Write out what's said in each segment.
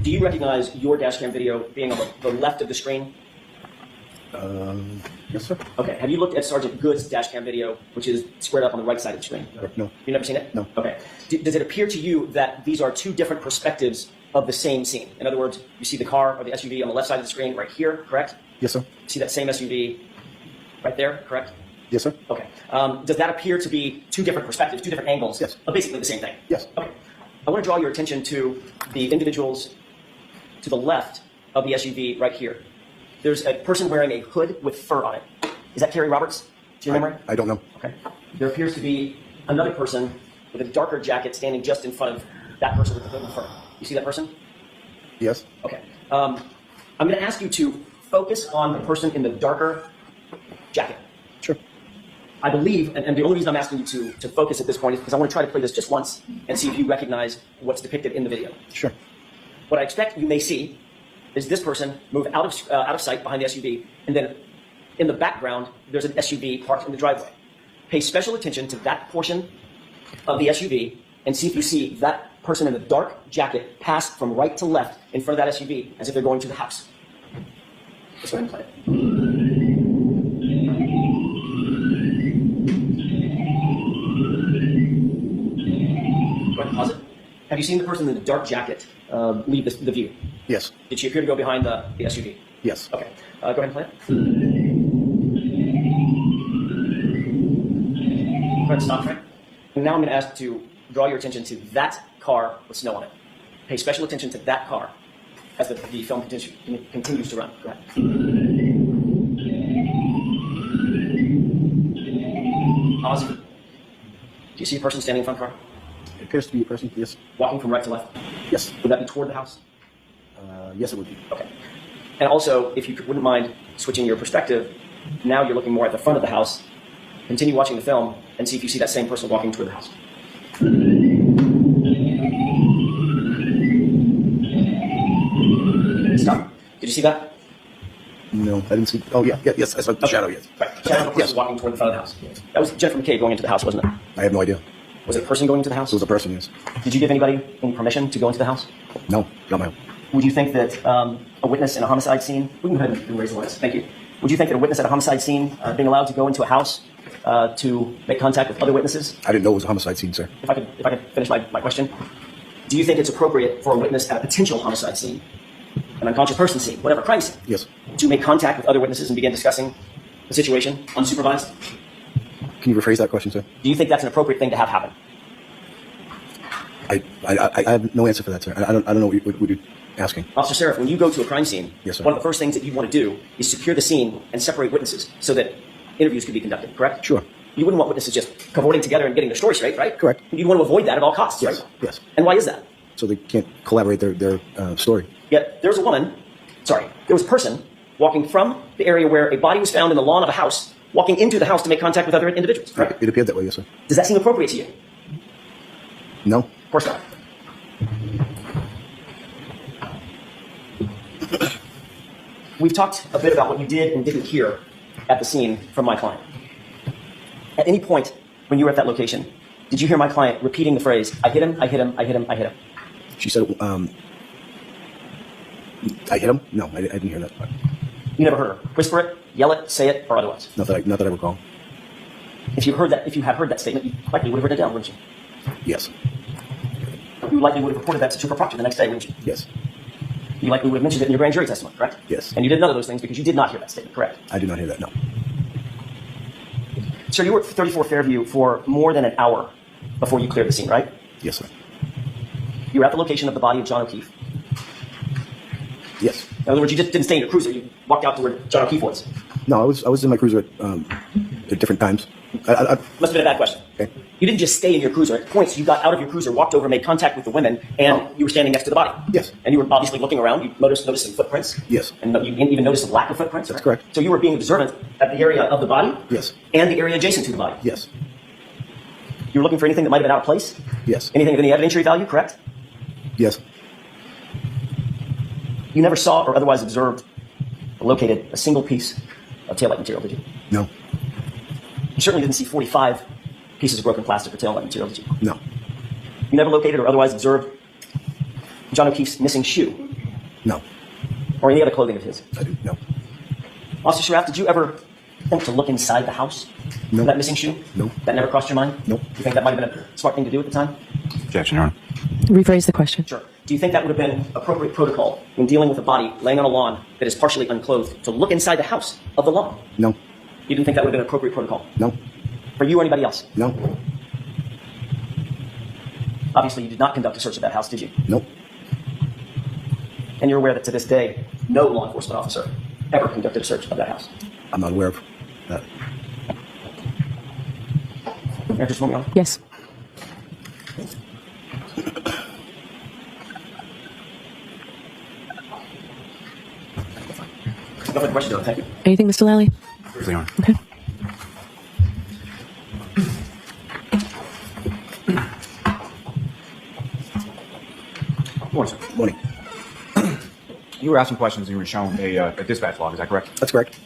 Do you recognize your dash cam video being on the left of the screen? Yes, sir. Okay. Have you looked at Sergeant Good's dash cam video, which is squared up on the right side of the screen? No. You've never seen it? No. Okay. Does it appear to you that these are two different perspectives of the same scene? In other words, you see the car or the SUV on the left side of the screen right here, correct? Yes, sir. You see that same SUV right there, correct? Yes, sir. Okay. Does that appear to be two different perspectives, two different angles? Yes. Of basically the same thing? Yes. Okay. I want to draw your attention to the individuals to the left of the SUV right here. There's a person wearing a hood with fur on it. Is that Terry Roberts? Do you remember? I don't know. Okay. There appears to be another person with a darker jacket standing just in front of that person with the hood and fur. You see that person? Yes. Okay. I'm going to ask you to focus on the person in the darker jacket. Sure. I believe, and the only reason I'm asking you to focus at this point is because I want to try to play this just once and see if you recognize what's depicted in the video. Sure. What I expect you may see is this person move out of sight behind the SUV, and then in the background, there's an SUV parked in the driveway. Pay special attention to that portion of the SUV and see if you see that person in the dark jacket pass from right to left in front of that SUV as if they're going to the house. Let's go ahead and play it. Go ahead and pause it. Have you seen the person in the dark jacket leave the view? Yes. Did she appear to go behind the SUV? Yes. Okay. Go ahead and play it. Go ahead and stop frame. And now I'm going to ask to draw your attention to that car with snow on it. Pay special attention to that car as the film continues to run. Go ahead. Pause. Do you see a person standing in front of the car? It appears to be a person. Yes. Walking from right to left? Yes. Would that be toward the house? Yes, it would be. Okay. And also, if you wouldn't mind switching your perspective, now you're looking more at the front of the house. Continue watching the film and see if you see that same person walking toward the house. Stop. Did you see that? No, I didn't see. Oh, yeah. Yes, I saw the shadow, yes. Right. Shadow of a person Yes. walking toward the front of the house. That was Jennifer McKay going into the house, wasn't it? I have no idea. Was it a person going into the house? It was a person, yes. Did you give anybody any permission to go into the house? No, not my own. Would you think that a witness in a homicide scene, we can go ahead and raise the voice, thank you. Would you think that a witness at a homicide scene being allowed to go into a house to make contact with other witnesses? I didn't know it was a homicide scene, sir. If I could finish my question. Do you think it's appropriate for a witness at a potential homicide scene, an unconscious person scene, whatever crime scene, Yes. to make contact with other witnesses and begin discussing the situation unsupervised? Can you rephrase that question, sir? Do you think that's an appropriate thing to have happen? I have no answer for that, sir. I don't know what you're asking. Officer Seraph, when you go to a crime scene, Yes, sir. one of the first things that you want to do is secure the scene and separate witnesses so that interviews can be conducted, correct? Sure. You wouldn't want witnesses just cavorting together and getting their story straight, right? Correct. You'd want to avoid that at all costs, Yes. right? Yes. And why is that? So they can't collaborate their story. Yet there was a person walking from the area where a body was found in the lawn of a house, walking into the house to make contact with other individuals, correct? It appeared that way, yes, sir. Does that seem appropriate to you? No. Of course not. We've talked a bit about what you did and didn't hear at the scene from my client. At any point when you were at that location, did you hear my client repeating the phrase, I hit him, I hit him, I hit him, I hit him? She said, I hit him? No, I didn't hear that part. You never heard her whisper it, yell it, say it, or otherwise? Not that I recall. If you had heard that statement, you likely would have written it down, wouldn't you? Yes. You likely would have reported that to Trooper Proctor the next day, wouldn't you? Yes. You likely would have mentioned it in your grand jury testimony, correct? Yes. And you did none of those things because you did not hear that statement, correct? I did not hear that, no. Sir, you were at 34 Fairview for more than an hour before you cleared the scene, right? Yes, sir. You were at the location of the body of John O'Keefe. Yes. In other words, you just didn't stay in your cruiser. You walked out to where John O'Keefe was. No, I was in my cruiser at different times. Must have been a bad question. Okay. You didn't just stay in your cruiser. At points, you got out of your cruiser, walked over, made contact with the women, and you were standing next to the body. Yes. And you were obviously looking around. You noticed some footprints. Yes. And you didn't even notice a lack of footprints. That's correct. So you were being observant at the area of the body. Yes. And the area adjacent to the body. Yes. You were looking for anything that might have been out of place. Yes. Anything of any evidentiary value, correct? Yes. You never saw or otherwise observed or located a single piece of taillight material, did you? No. You certainly didn't see 45 pieces of broken plastic or taillight material, did you? No. You never located or otherwise observed John John O'Keefe's missing shoe No. or any other clothing of his? I do. No. Officer Sharaff, did you ever think to look inside the house No. for that missing shoe? No. That never crossed your mind? No. Do you think that might have been a smart thing to do at the time? Objection, Your Honor. Rephrase the question. Sure. Do you think that would have been appropriate protocol when dealing with a body laying on a lawn that is partially unclothed to look inside the house of the lawn? No. You didn't think that would have been appropriate protocol? No. For you or anybody else? No. Obviously, you did not conduct a search of that house, did you? Nope. And you're aware that to this day, no law enforcement officer ever conducted a search of that house? I'm not aware of that. May I just move on? Yes. No further questions, thank you. Anything, Mr. Lally? Briefly, Your Honor. Okay. Morning, sir. Morning. You were asking questions and you were shown a dispatch log, is that correct? That's correct.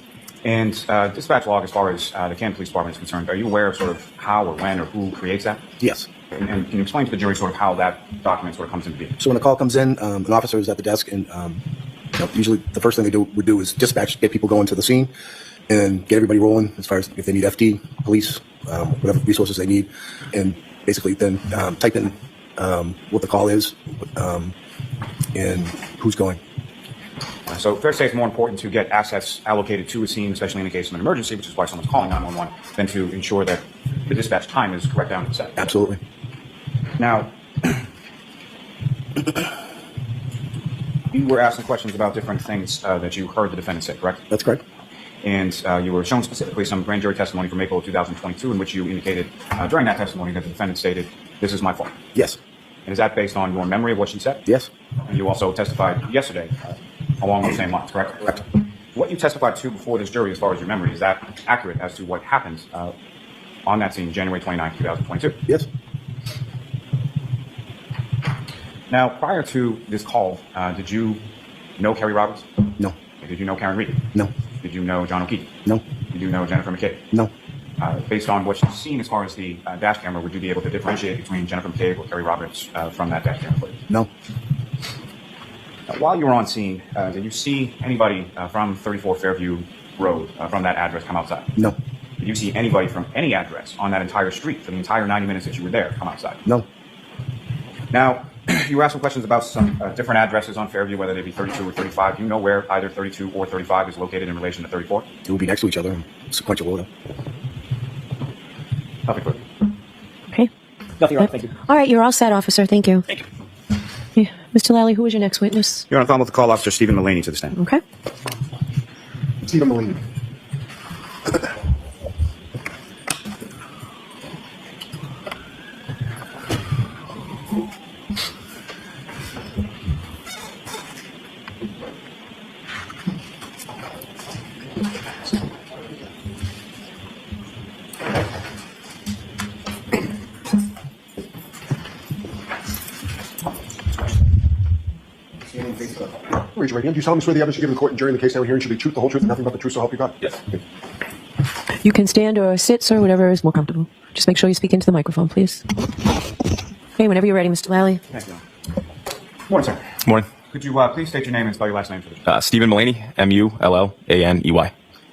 And dispatch log, as far as the Canton Police Department is concerned, are you aware of sort of how or when or who creates that? Yes. And can you explain to the jury sort of how that document sort of comes into being? So when the call comes in, an officer is at the desk, and usually the first thing they would do is dispatch, get people going to the scene, and get everybody rolling as far as if they need FD, police, whatever resources they need, and basically then type in what the call is and who's going. So fair to say it's more important to get assets allocated to a scene, especially in the case of an emergency, which is why someone's calling 911, than to ensure that the dispatch time is correct down to the second. Absolutely. Now, you were asking questions about different things that you heard the defendant say, correct? That's correct. And you were shown specifically some grand jury testimony from April of 2022 in which you indicated during that testimony that the defendant stated, "This is my fault." Yes. And is that based on your memory of what she said? Yes. And you also testified yesterday along those same lines, correct? Correct. What you testified to before this jury, as far as your memory, is that accurate as to what happened on that scene, January 29, 2022? Yes. Now, prior to this call, did you know Kerry Roberts? No. Did you know Karen Reed? No. Did you know John O'Keefe? No. Did you know Jennifer McCabe? No. Based on what you've seen as far as the dash camera, would you be able to differentiate between Jennifer McCabe or Kerry Roberts from that dash camera footage? No. While you were on scene, did you see anybody from 34 Fairview Road from that address come outside? No. Did you see anybody from any address on that entire street for the entire 90 minutes that you were there come outside? No. Now, you were asking questions about some different addresses on Fairview, whether they be 32 or 35. Do you know where either 32 or 35 is located in relation to 34? It would be next to each other in sequential order. Perfect. Okay. Nothing wrong, thank you. All right, you're all set, officer. Thank you. Thank you. Yeah. Mr. Lally, who is your next witness? Your Honor, I'm about to call Officer Stephen Mullaney to the stand. Okay. Stephen Molina. Raise your right hand. Do you solemnly swear the evidence you give in the court and jury in the case now hearing should be truth, the whole truth, and nothing but the truth, so help you God? Yes. You can stand or sit, sir, whatever is more comfortable. Just make sure you speak into the microphone, please. Okay, whenever you're ready, Mr. Lally. Thank you. Morning, sir. Morning. Could you please state your name and spell your last name for the Stephen Mullaney, Mullaney.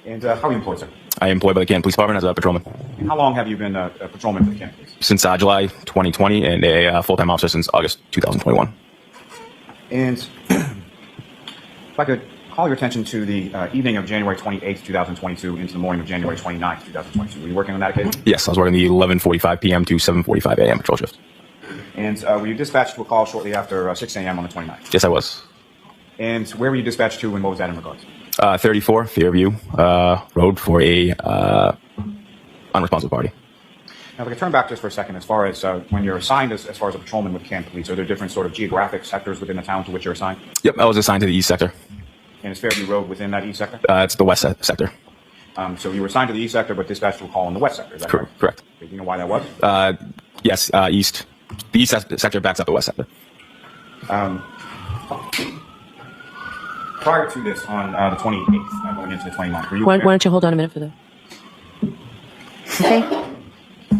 And how are you employed, sir? I am employed by the Canton Police Department as a patrolman And how long have you been a patrolman for the Canton Police? since July 2020 and a full-time officer since August 2021. And if I could call your attention to the evening of January 28th, 2022 into the morning of January 29th, 2022. Were you working on that occasion? Yes, I was working the 11:45 p.m. to 7:45 a.m. patrol shift. And were you dispatched to a call shortly after 6 a.m. on the 29th? Yes, I was. And where were you dispatched to and what was that in regards? 34 Fairview Road for a unresponsive party. Now, if I could turn back just for a second, as far as when you're assigned as far as a patrolman with Canton Police, are there different sort of geographic sectors within the town to which you're assigned? Yep, I was assigned to the east sector. And is Fairview Road within that east sector? It's the west sector. So you were assigned to the east sector, but dispatched to a call in the west sector. Is that correct? Correct. Do you know why that was? Yes, east. The east sector backs up the west sector. Prior to this, on the 28th, going into the 29th, were you Why aware- don't you hold on a minute for the... Okay.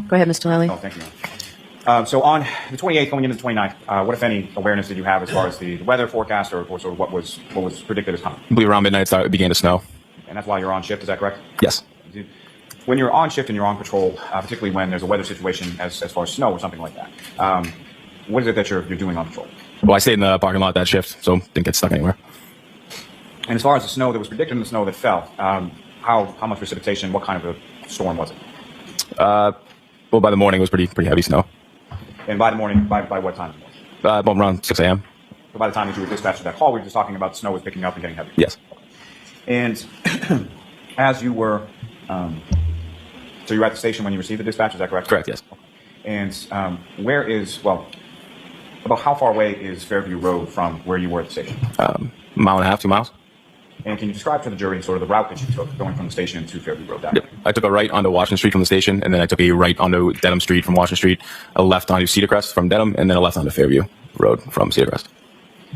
Go ahead, Mr. Lally. Oh, thank you. So on the 28th, going into the 29th, what, if any, awareness did you have as far as the weather forecast or sort of what was predicted as coming? I believe around midnight it began to snow. And that's why you're on shift, is that correct? Yes. When you're on shift and you're on patrol, particularly when there's a weather situation as far as snow or something like that, what is it that you're doing on patrol? Well, I stayed in the parking lot that shift, so didn't get stuck anywhere. And as far as the snow that was predicted and the snow that fell, how much precipitation, what kind of a storm was it? Well, by the morning it was pretty heavy snow. And by the morning, by what time? Well, around 6 a.m. So by the time that you were dispatched to that call, we were just talking about snow was picking up and getting heavy. Yes. And as you were, so you were at the station when you received the dispatch, is that correct? Correct, yes. And about how far away is Fairview Road from where you were at the station? Mile and a half, 2 miles. And can you describe to the jury sort of the route that you took going from the station to Fairview Road? Yep. I took a right onto Washington Street from the station, and then I took a right onto Dedham Street from Washington Street, a left onto Cedar Crest from Dedham, and then a left onto Fairview Road from Cedar Crest.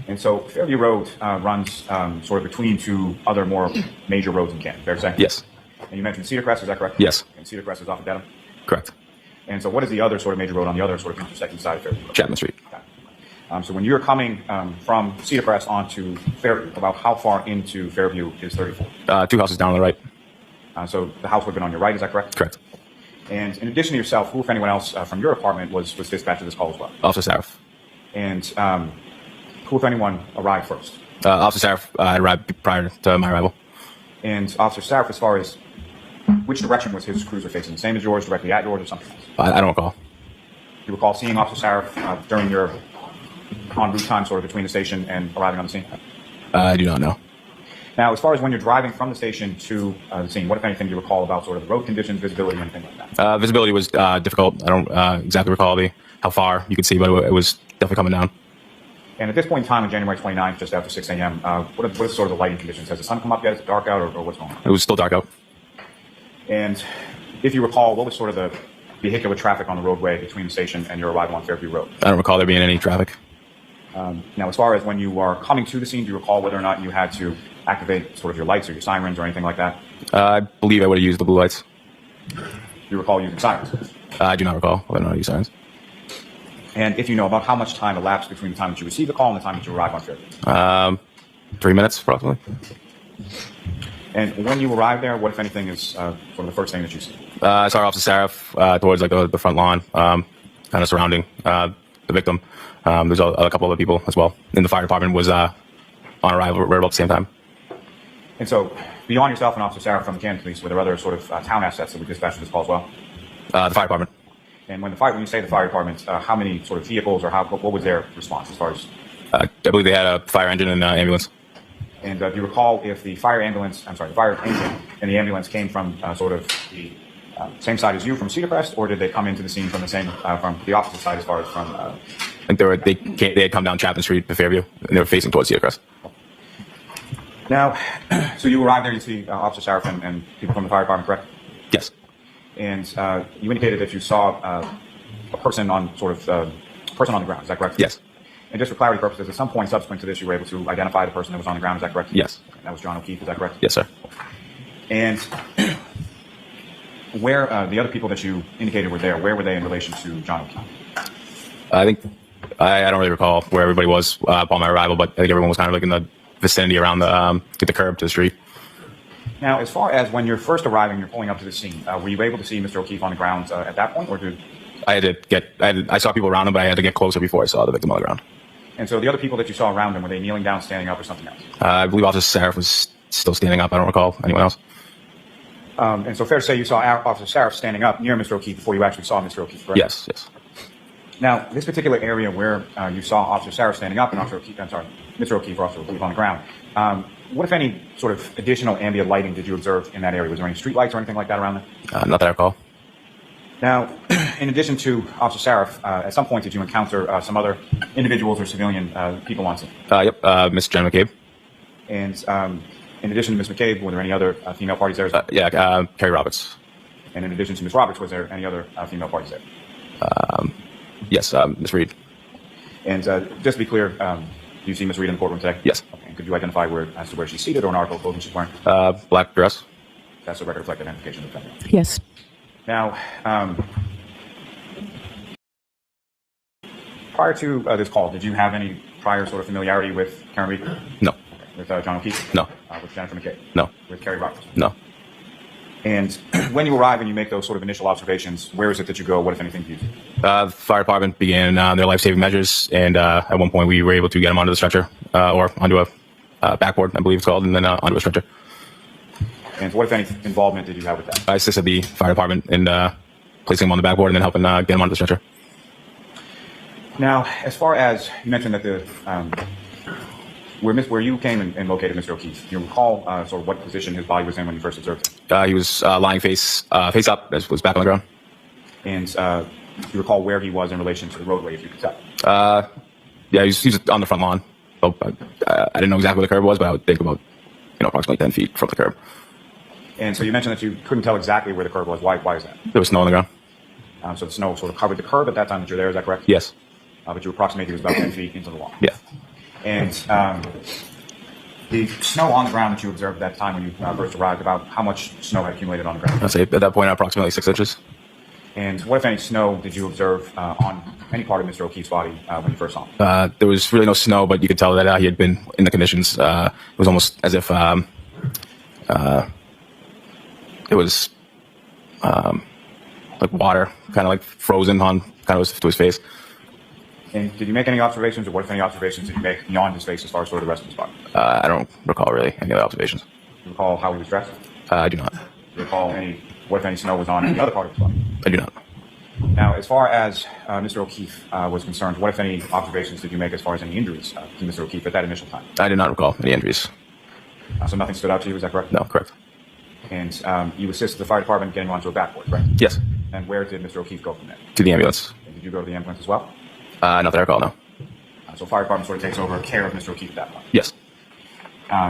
And so Fairview Road runs sort of between two other more major roads in Canton, fair to say? Yes. And you mentioned Cedar Crest, is that correct? Yes. And Cedar Crest is off of Dedham? Correct. And so what is the other sort of major road on the other sort of intersecting side of Fairview Road? Chapman Street. Okay. So when you're coming from Cedar Crest onto Fairview, about how far into Fairview is 34? 2 houses down on the right. So the house would have been on your right, is that correct? Correct. And in addition to yourself, who, if anyone else from your apartment, was dispatched to this call as well? Officer Sarif. And who, if anyone, arrived first? Officer Sarif arrived prior to my arrival. And Officer Sarif, as far as which direction was his cruiser facing? The same as yours, directly at yours, or something else? I don't recall. You recall seeing Officer Sarif during your en route time sort of between the station and arriving on the scene? I do not know. Now, as far as when you're driving from the station to the scene, what, if anything, do you recall about sort of the road conditions, visibility, anything like that? Visibility was difficult. I don't exactly recall how far you could see, but it was definitely coming down. And at this point in time, on January 29th, just after 6 a.m., what are sort of the lighting conditions? Has the sun come up yet? Is it dark out, or what's going on? It was still dark out. And if you recall, what was sort of the vehicular traffic on the roadway between the station and your arrival on Fairview Road? I don't recall there being any traffic. Now, as far as when you are coming to the scene, do you recall whether or not you had to activate sort of your lights or your sirens or anything like that? I believe I would have used the blue lights. Do you recall using sirens? I do not recall whether or not I used sirens. And if you know, about how much time elapsed between the time that you received the call and the time that you arrived on Fairview? 3 minutes, approximately. And when you arrived there, what, if anything, is sort of the first thing that you see? I saw Officer Sarif towards like the front lawn, kind of surrounding the victim. There's a couple other people as well. And the fire department was on arrival right about the same time. And so, beyond yourself and Officer Sarif from the Canton Police, were there other sort of town assets that we dispatched to this call as well? The fire department. And when you say the fire department, how many sort of vehicles or what was their response as far as? I believe they had a fire engine and ambulance. And do you recall if the fire engine and the ambulance came from sort of the same side as you from Cedar Crest, or did they come into the scene from the opposite side as far as from? I think they had come down Chapman Street to Fairview, and they were facing towards Cedar Crest. Now, so you arrived there, you see Officer Sarif and people from the fire department, correct? Yes. And you indicated that you saw a person on the ground. Is that correct? Yes. And just for clarity purposes, at some point subsequent to this, you were able to identify the person that was on the ground. Is that correct? Yes. Okay, that was John O'Keefe. Is that correct? Yes, sir. And where the other people that you indicated were there, where were they in relation to John O'Keefe? I think I don't really recall where everybody was upon my arrival, but I think everyone was kind of like in the vicinity around the curb to the street. Now, as far as when you're first arriving, you're pulling up to the scene, were you able to see Mr. O'Keefe on the ground at that point, or did? I saw people around him, but I had to get closer before I saw the victim on the ground. And so the other people that you saw around him, were they kneeling down, standing up, or something else? I believe Officer Sarif was still standing up. I don't recall anyone else. And so fair to say you saw Officer Sarif standing up near Mr. O'Keefe before you actually saw Mr. O'Keefe, correct? Yes, yes. Now, this particular area where you saw Officer Sarif standing up and Mr. O'Keefe or Officer O'Keefe on the ground, what, if any, sort of additional ambient lighting did you observe in that area? Was there any street lights or anything like that around there? Not that I recall. Now, in addition to Officer Sarif, at some point did you encounter some other individuals or civilian people on scene? Yep, Miss Jen McCabe. And in addition to Ms. McCabe, were there any other female parties there as well? Yeah, Carrie Roberts. And in addition to Ms. Roberts, was there any other female parties there? Yes, Ms. Reed. And just to be clear, do you see Ms. Reed in the courtroom today? Yes. Okay. Could you identify as to where she's seated or an article of clothing she's wearing? Black dress. That's a record reflected identification of the defendant. Yes. Now, prior to this call, did you have any prior sort of familiarity with Karen Reed? No. With John O'Keefe? No. With Jennifer McKay? No. With Kerry Roberts? No. And when you arrive and you make those sort of initial observations, where is it that you go? What, if anything, do you do? The fire department began their life-saving measures, and at one point we were able to get him onto the stretcher, or onto a backboard, I believe it's called, and then onto a stretcher. And what, if any, involvement did you have with that? I assisted the fire department in placing him on the backboard and then helping get him onto the stretcher. Now, as far as you mentioned that the where you came and located Mr. O'Keefe, do you recall sort of what position his body was in when you first observed him? He was lying face up, as was back on the ground. And do you recall where he was in relation to the roadway, if you could tell? Yeah, he was on the front lawn. So, I didn't know exactly where the curb was, but I would think about approximately 10 feet from the curb. And so you mentioned that you couldn't tell exactly where the curb was. Why is that? There was snow on the ground. So the snow sort of covered the curb at that time that you're there, is that correct? Yes. But you approximated it was about 10 feet into the lawn. Yeah. And the snow on the ground that you observed at that time when you first arrived, about how much snow had accumulated on the ground? I'd say at that point approximately 6 inches. And what, if any, snow did you observe on any part of Mr. O'Keefe's body when you first saw him? There was really no snow, but you could tell that he had been in the conditions. It was almost as if it was like water, kind of like frozen on kind of to his face. And did you make any observations, or what, if any, observations did you make beyond his face as far as sort of the rest of his body? I don't recall really any other observations. Do you recall how he was dressed? I do not. Do you recall what, if any, snow was on any other part of his body? I do not. Now, as far as Mr. O'Keefe was concerned, what, if any, observations did you make as far as any injuries to Mr. O'Keefe at that initial time? I did not recall any injuries. So nothing stood out to you, is that correct? No, correct. And you assisted the fire department getting onto a backboard, right? Yes. And where did Mr. O'Keefe go from there? To the ambulance. And did you go to the ambulance as well? Not that I recall, no. So fire department sort of takes over care of Mr. O'Keefe at that point. Yes.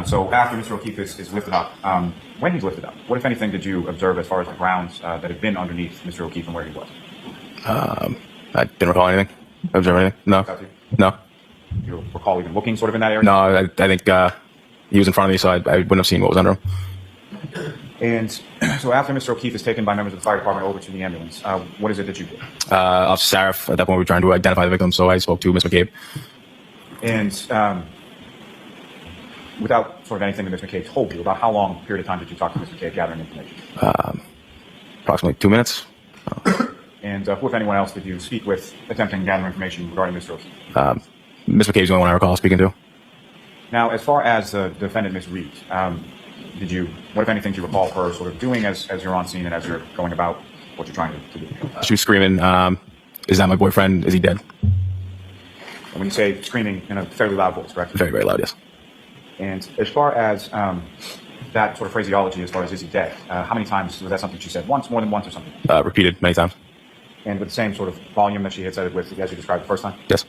So after Mr. O'Keefe is lifted up, when he's lifted up, what, if anything, did you observe as far as the grounds that had been underneath Mr. O'Keefe and where he was? I didn't recall anything. Observe anything? No. No. Do you recall even looking sort of in that area? No, I think he was in front of me, so I wouldn't have seen what was under him. And so after Mr. O'Keefe is taken by members of the fire department over to the ambulance, what is it that you did? Officer Sarif, at that point, we were trying to identify the victim, so I spoke to Ms. McCabe. And without sort of anything that Ms. McCabe told you, about how long period of time did you talk to Ms. McCabe gathering information? Approximately 2 minutes. And who, if anyone else, did you speak with attempting to gather information regarding Mr. O'Keefe? Ms. McCabe's the only one I recall speaking to. Now, as far as the defendant, Ms. Reed, what, if anything, do you recall her sort of doing as you're on scene and as you're going about what you're trying to do? She was screaming, "Is that my boyfriend? Is he dead?" And when you say screaming in a fairly loud voice, correct? Very, very loud, yes. And as far as that sort of phraseology, as far as is he dead, how many times was that something she said? Once, more than once, or something? Repeated many times. And with the same sort of volume that she had said it with, as you described the first time? Yes.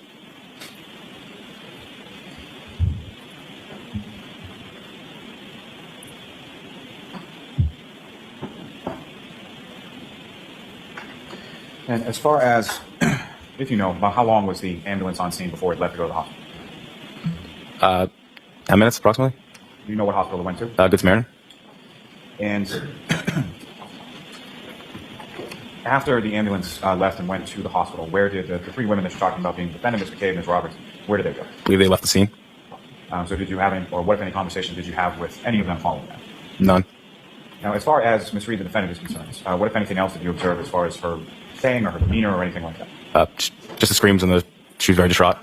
And as far as, if you know, about how long was the ambulance on scene before it left to go to the hospital? 10 minutes, approximately. Do you know what hospital it went to? Good Samaritan. And after the ambulance left and went to the hospital, where did the three women that you're talking about being defendant, Ms. McCabe, Ms. Roberts, where did they go? I believe they left the scene. So did you have any, or what, if any, conversations did you have with any of them following that? None. Now, as far as Ms. Reed, the defendant, is concerned, what, if anything else, did you observe as far as her saying or her demeanor or anything like that? Just the screams and she was very distraught.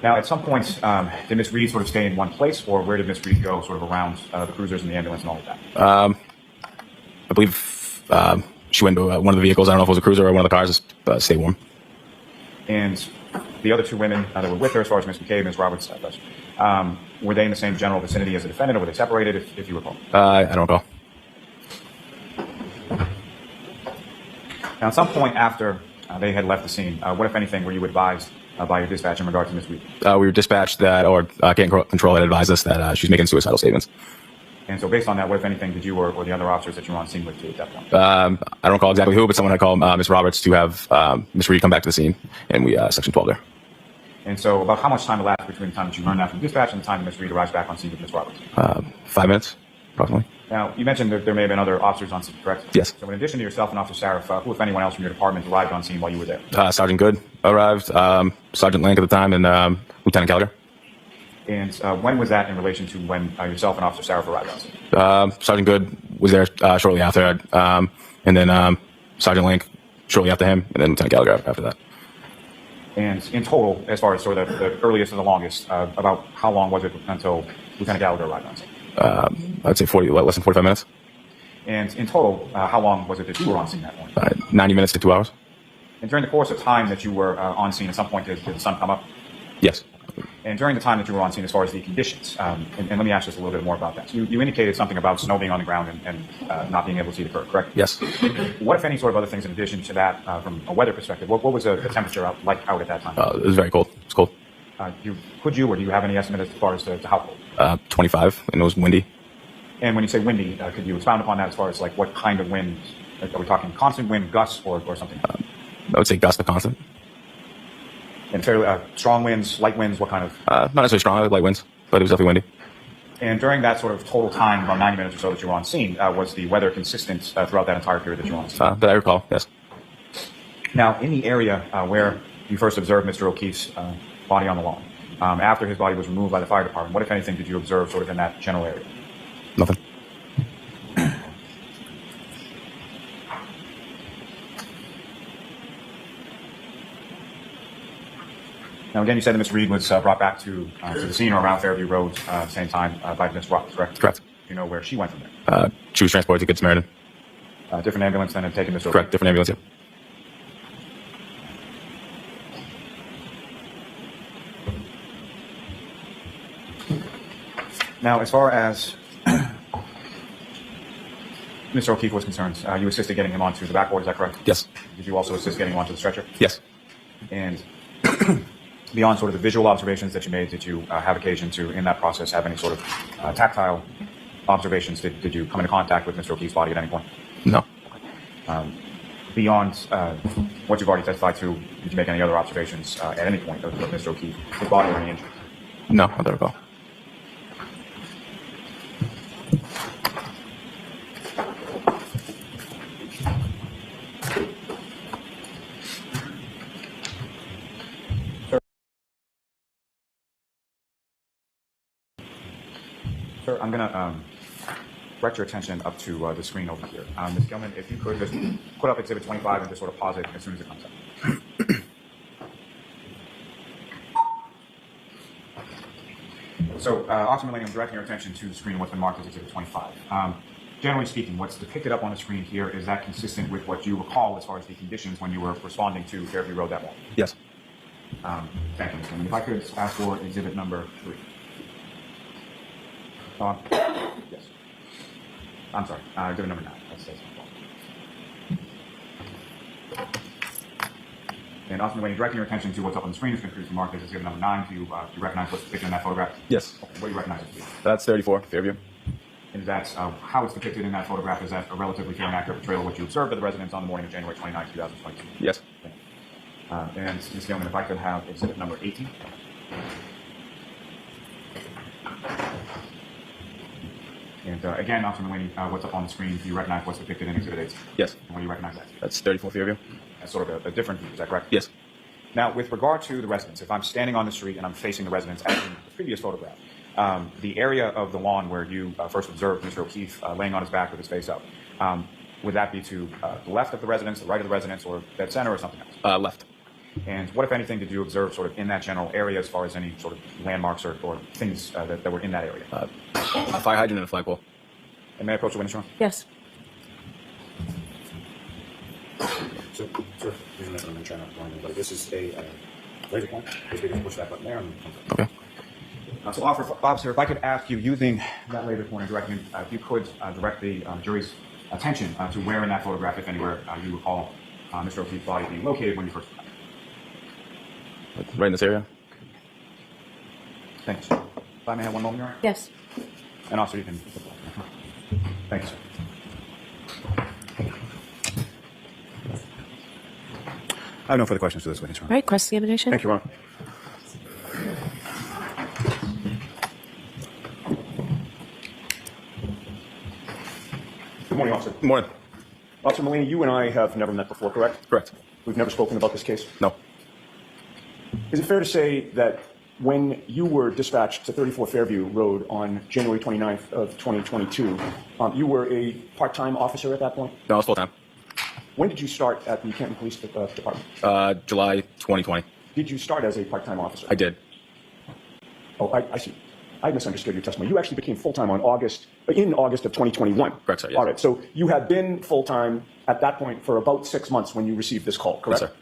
Now, at some point, did Ms. Reed sort of stay in one place, or where did Ms. Reed go sort of around the cruisers and the ambulance and all of that? I believe she went to one of the vehicles. I don't know if it was a cruiser or one of the cars, to stay warm. And the other two women that were with her, as far as Ms. McCabe and Ms. Roberts, were they in the same general vicinity as the defendant, or were they separated, if you recall? I don't recall. Now, at some point after they had left the scene, what, if anything, were you advised by your dispatch in regard to Ms. Reed? We were dispatched that, or Canton Control had advised us that she's making suicidal statements. And so based on that, what, if anything, did you or the other officers that you were on scene with do at that point? I don't recall exactly who, but someone had called Ms. Roberts to have Ms. Reed come back to the scene, and we section 12 there. And so about how much time elapsed between the time that you learned that from dispatch and the time that Ms. Reed arrives back on scene with Ms. Roberts? 5 minutes, approximately. Now, you mentioned that there may have been other officers on scene, correct? Yes. So in addition to yourself and Officer Sarif, who, if anyone else from your department, arrived on scene while you were there? Sergeant Good arrived, Sergeant Lank at the time, and Lieutenant Gallagher. And when was that in relation to when yourself and Officer Sarif arrived on scene? Sergeant Good was there shortly after, and then Sergeant Lank shortly after him, and then Lieutenant Gallagher after that. And in total, as far as sort of the earliest and the longest, about how long was it until Lieutenant Gallagher arrived on scene? I'd say less than 45 minutes. And in total, how long was it that you were on scene that morning? 90 minutes to 2 hours. And during the course of time that you were on scene, at some point, did the sun come up? Yes. And during the time that you were on scene, as far as the conditions, and let me ask just a little bit more about that. You indicated something about snow being on the ground and not being able to see the curb, correct? Yes. What, if any, sort of other things in addition to that, from a weather perspective? What was the temperature like out at that time? It was very cold. It was cold. Could you, or do you have any estimate as far as to how cold? 25, and it was windy. And when you say windy, could you expound upon that as far as like what kind of wind? Are we talking constant wind, gusts, or something? I would say gust to constant. And fairly strong winds, light winds, what kind of? Not necessarily strong, light winds, but it was definitely windy. And during that sort of total time, about 90 minutes or so that you were on scene, was the weather consistent throughout that entire period that you were on scene? That I recall, yes. Now, in the area where you first observed Mr. O'Keefe's body on the lawn, after his body was removed by the fire department, what, if anything, did you observe sort of in that general area? Nothing. Now, again, you said that Ms. Reed was brought back to the scene or around Fairview Road at the same time by Ms. Rock, correct? Correct. Do you know where she went from there? She was transported to Good Samaritan. Different ambulance than had taken Mr. Correct, different ambulance, yep. Now, as far as Mr. O'Keefe was concerned, you assisted getting him onto the backboard, is that correct? Yes. Did you also assist getting him onto the stretcher? Yes. And beyond sort of the visual observations that you made, did you have occasion to, in that process, have any sort of tactile observations? Did you come into contact with Mr. O'Keefe's body at any point? No. Beyond what you've already testified to, did you make any other observations at any point of Mr. O'Keefe, his body or any injury? No, I don't recall. Sir, I'm going to direct your attention up to the screen over here. Ms. Gilman, if you could just put up Exhibit 25 and just sort of pause it as soon as it comes up. So, ultimately, I'm directing your attention to the screen, what's been marked as Exhibit 25. Generally speaking, what's depicted up on the screen here, is that consistent with what you recall as far as the conditions when you were responding to Fairview Road that morning? Yes. Thank you, Ms. Gilman. If I could ask for Exhibit number 3. Yes. I'm sorry. Exhibit number 9. That's and ultimately, when you're directing your attention to what's up on the screen, it's been previously marked as exhibit number 9. Do you recognize what's depicted in that photograph? Yes. Okay. What do you recognize it to be? That's 34, Fairview. And is that how it's depicted in that photograph? Is that a relatively fair and accurate portrayal of what you observed of the residents on the morning of January 29, 2022? Yes. Okay. And Ms. Gilman, if I could have exhibit number 18. And again, ultimately, what's up on the screen, do you recognize what's depicted in Exhibit 18? Yes. And what do you recognize that to be? That's 34, Fairview. That's sort of a different view, is that correct? Yes. Now, with regard to the residents, if I'm standing on the street and I'm facing the residents as in the previous photograph, the area of the lawn where you first observed Mr. O'Keefe laying on his back with his face up, would that be to the left of the residents, the right of the residents, or dead center, or something else? Left. And what, if anything, did you observe sort of in that general area as far as any sort of landmarks or things that were in that area? A fire hydrant and a flagpole. And may I approach the witness room? Yes. So, sir, I'm trying not to blind you, but this is a laser point. If we can push that button there. Okay. So, officer, if I could ask you, using that laser pointer directing, if you could direct the jury's attention to where in that photograph, if anywhere, you recall Mr. O'Keefe's body being located when you first arrived. Right in this area? Thank you, sir. If I may have one moment, Your Honor? Yes. And also, you can. Thank you, sir. I have no further questions for this witness, Your Honor. All right, cross-examination. Thank you, Your Honor. Good morning, officer. Good morning. Officer Mulaney, you and I have never met before, correct? Correct. We've never spoken about this case. No. Is it fair to say that when you were dispatched to 34 Fairview Road on January 29th of 2022, you were a part-time officer at that point? No, it's full time. When did you start at the Canton Police Department? July 2020. Did you start as a part-time officer? I did. Oh, I see. I misunderstood your testimony. You actually became full-time in August of 2021. Correct, sir, yes. All right. So you had been full-time at that point for about 6 months when you received this call, correct? Yes, sir.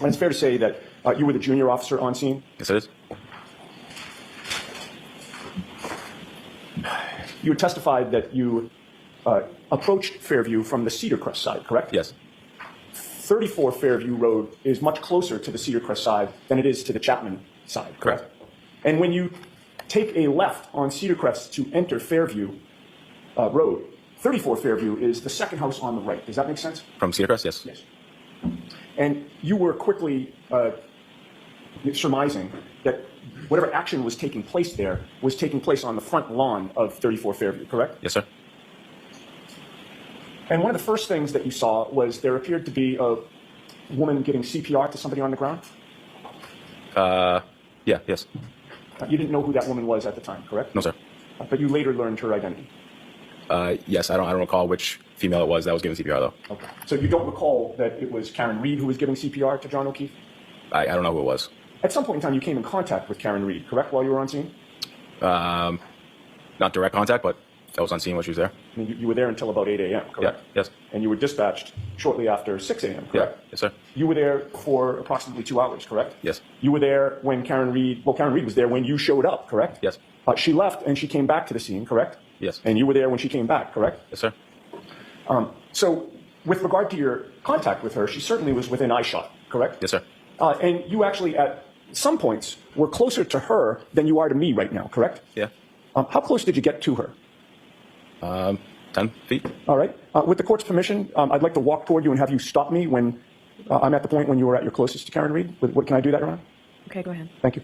And it's fair to say that you were the junior officer on scene? Yes, it is. You had testified that you approached Fairview from the Cedar Crest side, correct? Yes. 34 Fairview Road is much closer to the Cedar Crest side than it is to the Chapman side, correct? Correct. And when you take a left on Cedar Crest to enter Fairview Road, 34 Fairview is the second house on the right. Does that make sense? From Cedar Crest? Yes. Yes. And you were quickly surmising that whatever action was taking place there was taking place on the front lawn of 34 Fairview, correct? Yes, sir. And one of the first things that you saw was there appeared to be a woman giving CPR to somebody on the ground. Yeah, yes. You didn't know who that woman was at the time, correct? No, sir. But you later learned her identity. Yes, I don't recall which female it was that was giving CPR, though. Okay. So you don't recall that it was Karen Reed who was giving CPR to John O'Keefe? I don't know who it was. At some point in time, you came in contact with Karen Reed, correct, while you were on scene? Not direct contact, but I was on scene when she was there. I mean, you were there until about 8 a.m., correct? Yeah, yes. And you were dispatched shortly after 6 a.m., Yeah, correct? yes, sir. You were there for approximately 2 hours, correct? Yes. You were there when Karen Reed was there when you showed up, correct? Yes. She left and she came back to the scene, correct? Yes. And you were there when she came back, correct? Yes, sir. So with regard to your contact with her, she certainly was within eyeshot, correct? Yes, sir. And you actually, at some points, were closer to her than you are to me right now, correct? Yeah. How close did you get to her? 10 feet. All right. With the court's permission, I'd like to walk toward you and have you stop me when I'm at the point when you were at your closest to Karen Reed. Can I do that, Your Honor? Okay, go ahead. Thank you.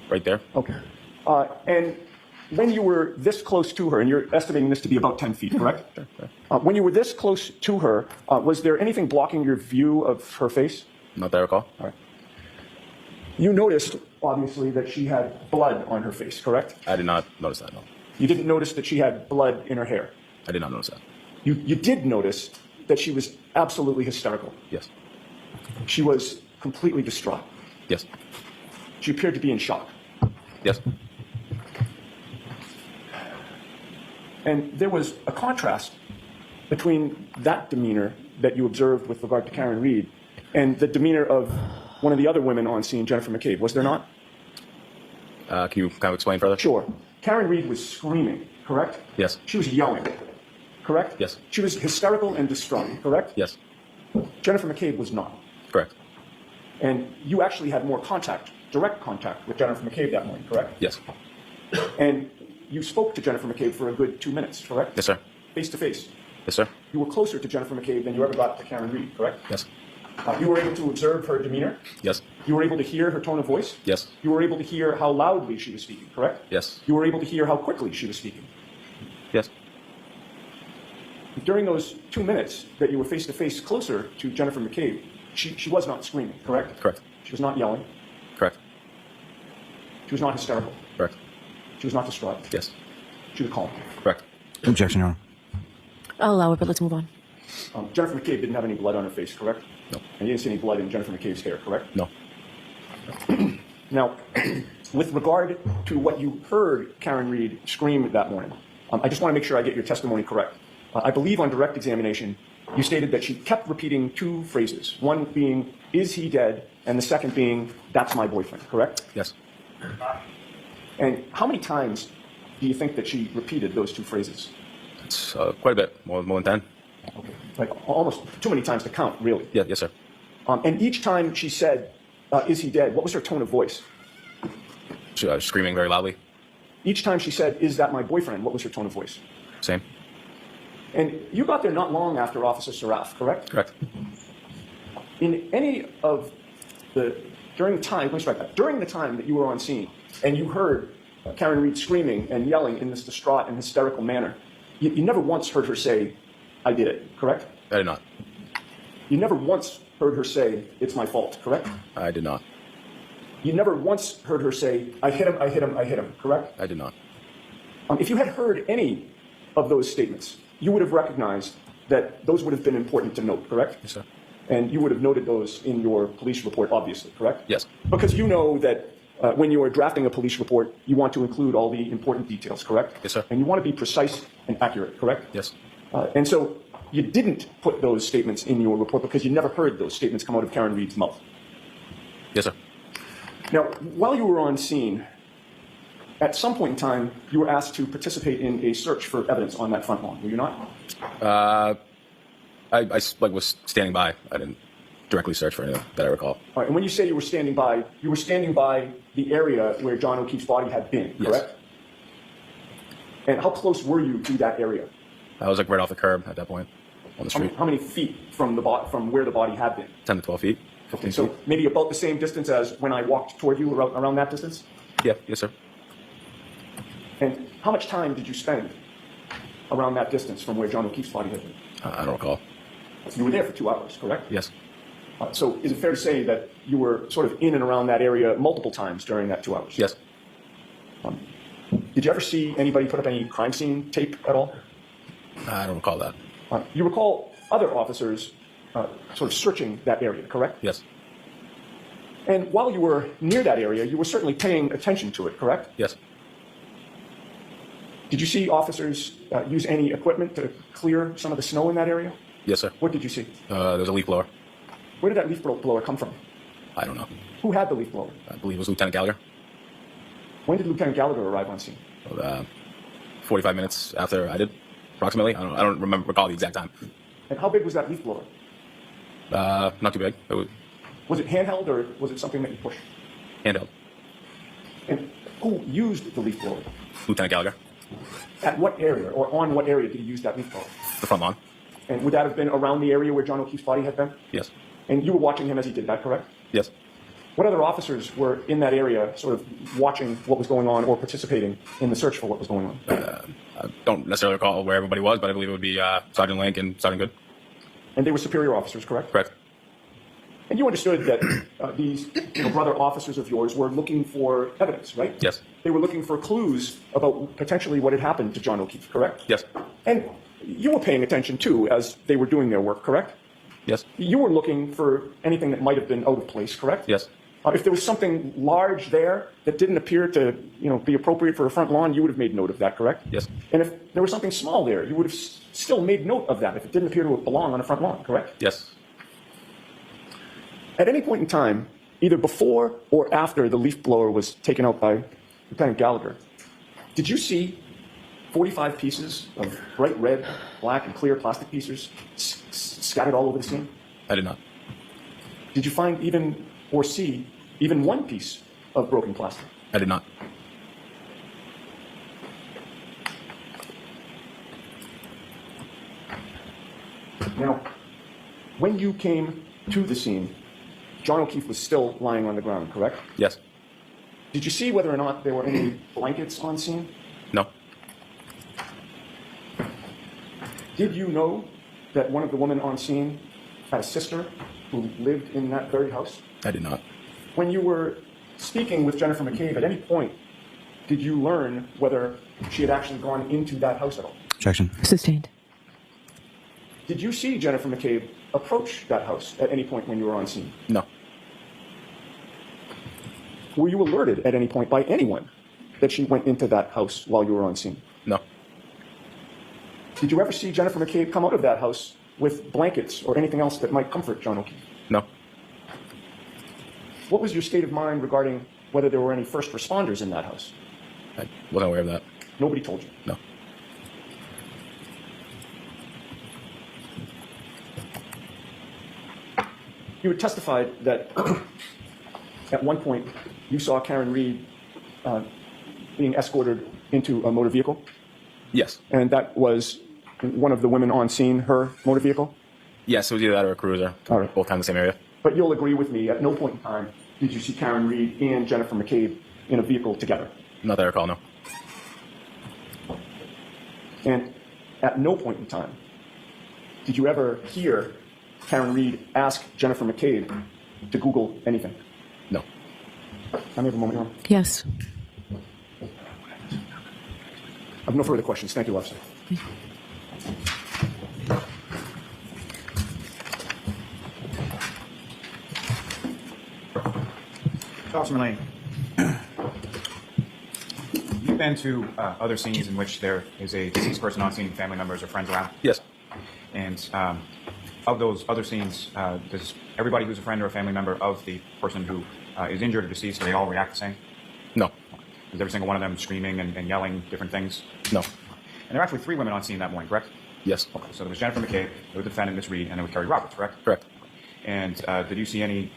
Right there. Okay. And when you were this close to her, and you're estimating this to be about 10 feet, correct? Sure. When you were this close to her, was there anything blocking your view of her face? Not that I recall. All right. You noticed, obviously, that she had blood on her face, correct? I did not notice that, no. You didn't notice that she had blood in her hair. I did not notice that. You did notice that she was absolutely hysterical. Yes. She was completely distraught. Yes. She appeared to be in shock. Yes. And there was a contrast between that demeanor that you observed with regard to Karen Reed and the demeanor of one of the other women on scene, Jennifer McCabe, was there not? Can you kind of explain further? Sure. Karen Reed was screaming, correct? Yes. She was yelling, correct? Yes. She was hysterical and distraught, correct? Yes. Jennifer McCabe was not. Correct. And you actually had more contact, direct contact with Jennifer McCabe that morning, correct? Yes. And you spoke to Jennifer McCabe for a good 2 minutes, correct? Yes, sir. Face to face. Yes, sir. You were closer to Jennifer McCabe than you ever got to Karen Reed, correct? Yes. You were able to observe her demeanor. Yes. You were able to hear her tone of voice. Yes. You were able to hear how loudly she was speaking, correct? Yes. You were able to hear how quickly she was speaking. Yes. During those 2 minutes that you were face to face closer to Jennifer McCabe, she was not screaming, correct? Correct. She was not yelling. Correct. She was not hysterical. Correct. She was not distraught. Yes. She was calm. Correct. Objection, Your Honor. I'll allow it, but let's move on. Jennifer McCabe didn't have any blood on her face, correct? No. And you didn't see any blood in Jennifer McCabe's hair, correct? No. Now, with regard to what you heard Karen Reed scream that morning, I just want to make sure I get your testimony correct. I believe on direct examination, you stated that she kept repeating two phrases, one being, "Is he dead?" and the second being, "That's my boyfriend," correct? Yes. And how many times do you think that she repeated those two phrases? It's quite a bit, more than 10. Okay. Like almost too many times to count, really. Yeah, yes, sir. And each time she said, "Is he dead?" what was her tone of voice? Screaming very loudly. Each time she said, "Is that my boyfriend?" what was her tone of voice? Same. And you got there not long after Officer Saraf, correct? Correct. In any of the, during the time that you were on scene and you heard Karen Reed screaming and yelling in this distraught and hysterical manner, You never once heard her say, I did it, correct? I did not. You never once heard her say, it's my fault, correct? I did not. You never once heard her say, I hit him, I hit him, I hit him, correct? I did not. If you had heard any of those statements, you would have recognized that those would have been important to note, correct? Yes, sir. And you would have noted those in your police report, obviously, correct? Yes. Because you know that when you are drafting a police report, you want to include all the important details, correct? Yes, sir. And you want to be precise and accurate, correct? Yes. And so you didn't put those statements in your report because you never heard those statements come out of Karen Reed's mouth. Yes, sir. Now, while you were on scene, at some point in time, you were asked to participate in a search for evidence on that front lawn, were you not? I was standing by. I didn't directly search for anything that I recall. All right, and when you say you were standing by the area where John O'Keefe's body had been, correct? Yes. And how close were you to that area? I was like right off the curb at that point on the street. How many feet from where the body had been? 10 to 12 feet. 15 So feet. maybe about the same distance as when I walked toward you, around that distance? Yeah. Yes, sir. And how much time did you spend around that distance from where John O'Keefe's body had been? I don't recall. You were there for 2 hours, correct? Yes. So is it fair to say that you were sort of in and around that area multiple times during that 2 hours? Yes. Did you ever see anybody put up any crime scene tape at all? I don't recall that. You recall other officers sort of searching that area, correct? Yes. And while you were near that area, you were certainly paying attention to it, correct? Yes. Did you see officers use any equipment to clear some of the snow in that area? Yes, sir. What did you see? There's a leaf blower. Where did that leaf blower come from? I don't know. Who had the leaf blower? I believe it was Lieutenant Gallagher. When did Lieutenant Gallagher arrive on scene? 45 minutes after I did, approximately. I don't recall the exact time. And how big was that leaf blower? Not too big. It was Was it handheld or was it something that you pushed? handheld. And who used the leaf blower? Lieutenant Gallagher. At what area or on what area did he use that leaf blower? The front lawn. And would that have been around the area where John O'Keefe's body had been? Yes. And you were watching him as he did that, correct? Yes. What other officers were in that area sort of watching what was going on or participating in the search for what was going on? I don't necessarily recall where everybody was, but I believe it would be Sergeant Link and Sergeant Good. And they were superior officers, correct? Correct. And you understood that these brother officers of yours were looking for evidence, right? Yes. They were looking for clues about potentially what had happened to John O'Keefe, correct? Yes. And you were paying attention, too, as they were doing their work, correct? Yes. You were looking for anything that might have been out of place, correct? Yes. If there was something large there that didn't appear to, be appropriate for a front lawn, you would have made note of that, correct? Yes. And if there was something small there, you would have still made note of that if it didn't appear to belong on a front lawn, correct? Yes. At any point in time, either before or after the leaf blower was taken out by Lieutenant Gallagher, did you see 45 pieces of bright red, black, and clear plastic pieces scattered all over the scene? I did not. Did you find or see even one piece of broken plastic? I did not. Now, when you came to the scene, John O'Keefe was still lying on the ground, correct? Yes. Did you see whether or not there were any blankets on scene? No. Did you know that one of the women on scene had a sister who lived in that very house? I did not. When you were speaking with Jennifer McCabe, at any point, did you learn whether she had actually gone into that house at all? Objection. Sustained. Did you see Jennifer McCabe approach that house at any point when you were on scene? No. Were you alerted at any point by anyone that she went into that house while you were on scene? No. Did you ever see Jennifer McCabe come out of that house with blankets or anything else that might comfort John O'Keefe? No. What was your state of mind regarding whether there were any first responders in that house? I wasn't aware of that. Nobody told you. No. You had testified that at one point you saw Karen Reed being escorted into a motor vehicle, Yes. and that was one of the women on scene, her motor vehicle? Yes, it was either that or a cruiser. All right. Both in the same area. But you'll agree with me, at no point in time did you see Karen Reed and Jennifer McCabe in a vehicle together. Not that I recall, no. And at no point in time did you ever hear Karen Reed ask Jennifer McCabe to Google anything? No. Can I have a moment, Your Honor? Yes. I have no further questions. Thank you, Officer. Officer Mullane, you've been to other scenes in which there is a deceased person on scene, family members or friends around? Yes. And of those other scenes, does everybody who's a friend or a family member of the person who is injured or deceased, do they all react the same? No. Is every single one of them screaming and yelling different things? No. And there were actually 3 women on scene that morning, correct? Yes. Okay, so there was Jennifer McCabe, there was the defendant, Miss Reed, and there was Kerry Roberts, correct? Correct. And did you see any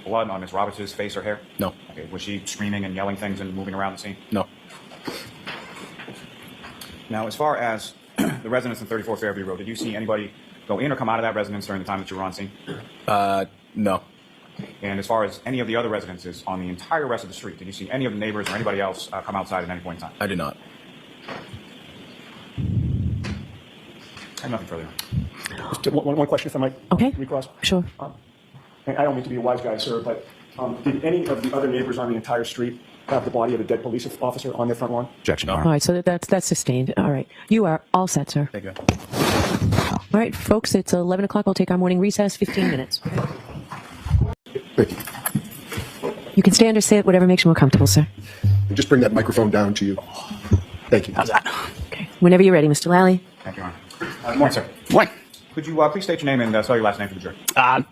blood on Miss Roberts' face or hair? No. Okay, was she screaming and yelling things and moving around the scene? No. Now, as far as the residence in 34 Fairview Road, did you see anybody go in or come out of that residence during the time that you were on scene? No. And as far as any of the other residences on the entire rest of the street, did you see any of the neighbors or anybody else come outside at any point in time? I did not. I have nothing further. Just one question, if I might Okay. recross. Sure. And I don't mean to be a wise guy, sir, but did any of the other neighbors on the entire street have the body of a dead police officer on their front lawn? Objection, All right, so that's sustained. All right. You are all set, sir. Thank you. All right, folks, it's 11 o'clock. We'll take our morning recess, 15 minutes. Thank you. You can stand or sit, whatever makes you more comfortable, sir. And just bring that microphone down to you. Thank you. How's that? Okay. Whenever you're ready, Mr. Lally. Thank you, Your Honor. Good morning, sir. Morning. Could you please state your name and spell your last name for the jury?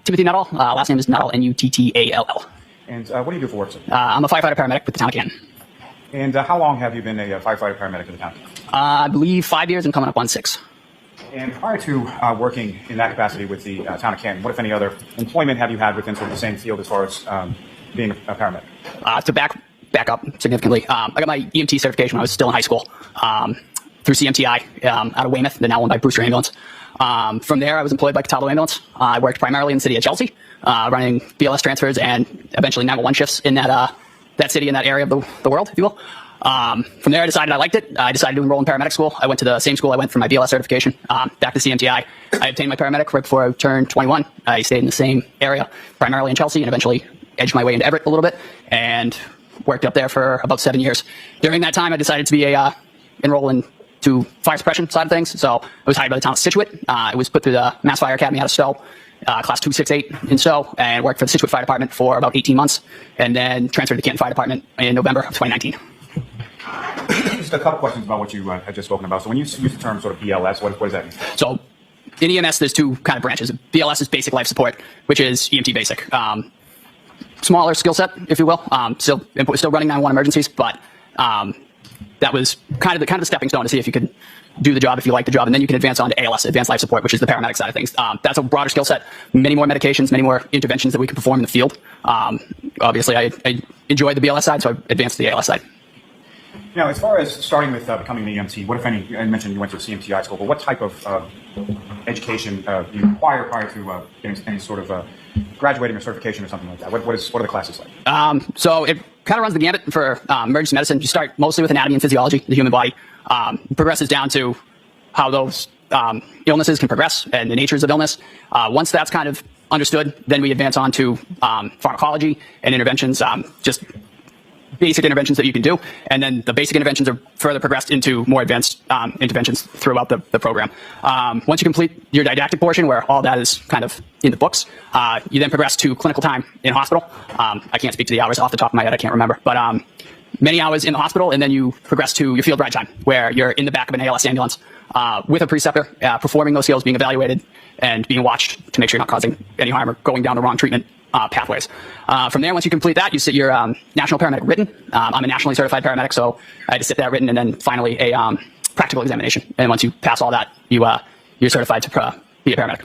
Timothy Nuttall. Last name is Nuttall, Nuttall. And what do you do for work, sir? I'm a firefighter paramedic with the town of Canton. And how long have you been a firefighter paramedic in the town? I believe 5 years and coming up on 6. And prior to working in that capacity with the town of Canton, what, if any, other employment have you had within sort of the same field as far as being a paramedic? To back up significantly, I got my EMT certification when I was still in high school through CMTI out of Weymouth, they're now owned by Braintree Ambulance. From there, I was employed by Cataldo Ambulance. I worked primarily in the city of Chelsea, running BLS transfers and eventually 911 shifts in that city, in that area of the world, if you will. From there, I decided I liked it. I decided to enroll in paramedic school. I went to the same school I went for my BLS certification, back to CMTI. I obtained my paramedic right before I turned 21. I stayed in the same area, primarily in Chelsea, and eventually edged my way into Everett a little bit, and worked up there for about 7 years. During that time, I decided to be enroll into fire suppression side of things. So I was hired by the town of Scituate. I was put through the Mass Fire Academy out of Stowe, class 268 in Stowe, and worked for the Scituate Fire Department for about 18 months, and then transferred to the Canton Fire Department in November of 2019. Just a couple questions about what you had just spoken about. So when you use the term sort of BLS, what does that mean? So in EMS, there's 2 kind of branches. BLS is basic life support, which is EMT basic. Smaller skill set, if you will. Still running 911 emergencies, but that was kind of the stepping stone to see if you could do the job, if you like the job, and then you can advance on to ALS, advanced life support, which is the paramedic side of things. That's a broader skill set, many more medications, many more interventions that we can perform in the field. Obviously, I enjoyed the BLS side, so I advanced to the ALS side. Now, as far as starting with becoming an EMT, what, if any, you mentioned you went to a CMTI school, but what type of education do you require prior to getting any sort of graduating or certification or something like that? What are the classes like? So it kind of runs the gamut for emergency medicine. You start mostly with anatomy and physiology, the human body, progresses down to how those illnesses can progress and the natures of illness. Once that's kind of understood, then we advance on to pharmacology and interventions, just basic interventions that you can do, and then the basic interventions are further progressed into more advanced interventions throughout the program. Once you complete your didactic portion, where all that is kind of in the books, you then progress to clinical time in hospital. I can't speak to the hours off the top of my head, I can't remember, but many hours in the hospital, and then you progress to your field ride time, where you're in the back of an ALS ambulance with a preceptor, performing those skills, being evaluated, and being watched to make sure you're not causing any harm or going down the wrong treatment pathways. From there, once you complete that, you sit your national paramedic written. I'm a nationally certified paramedic, so I had to sit that written, and then finally a practical examination. And once you pass all that, you're certified to be a paramedic.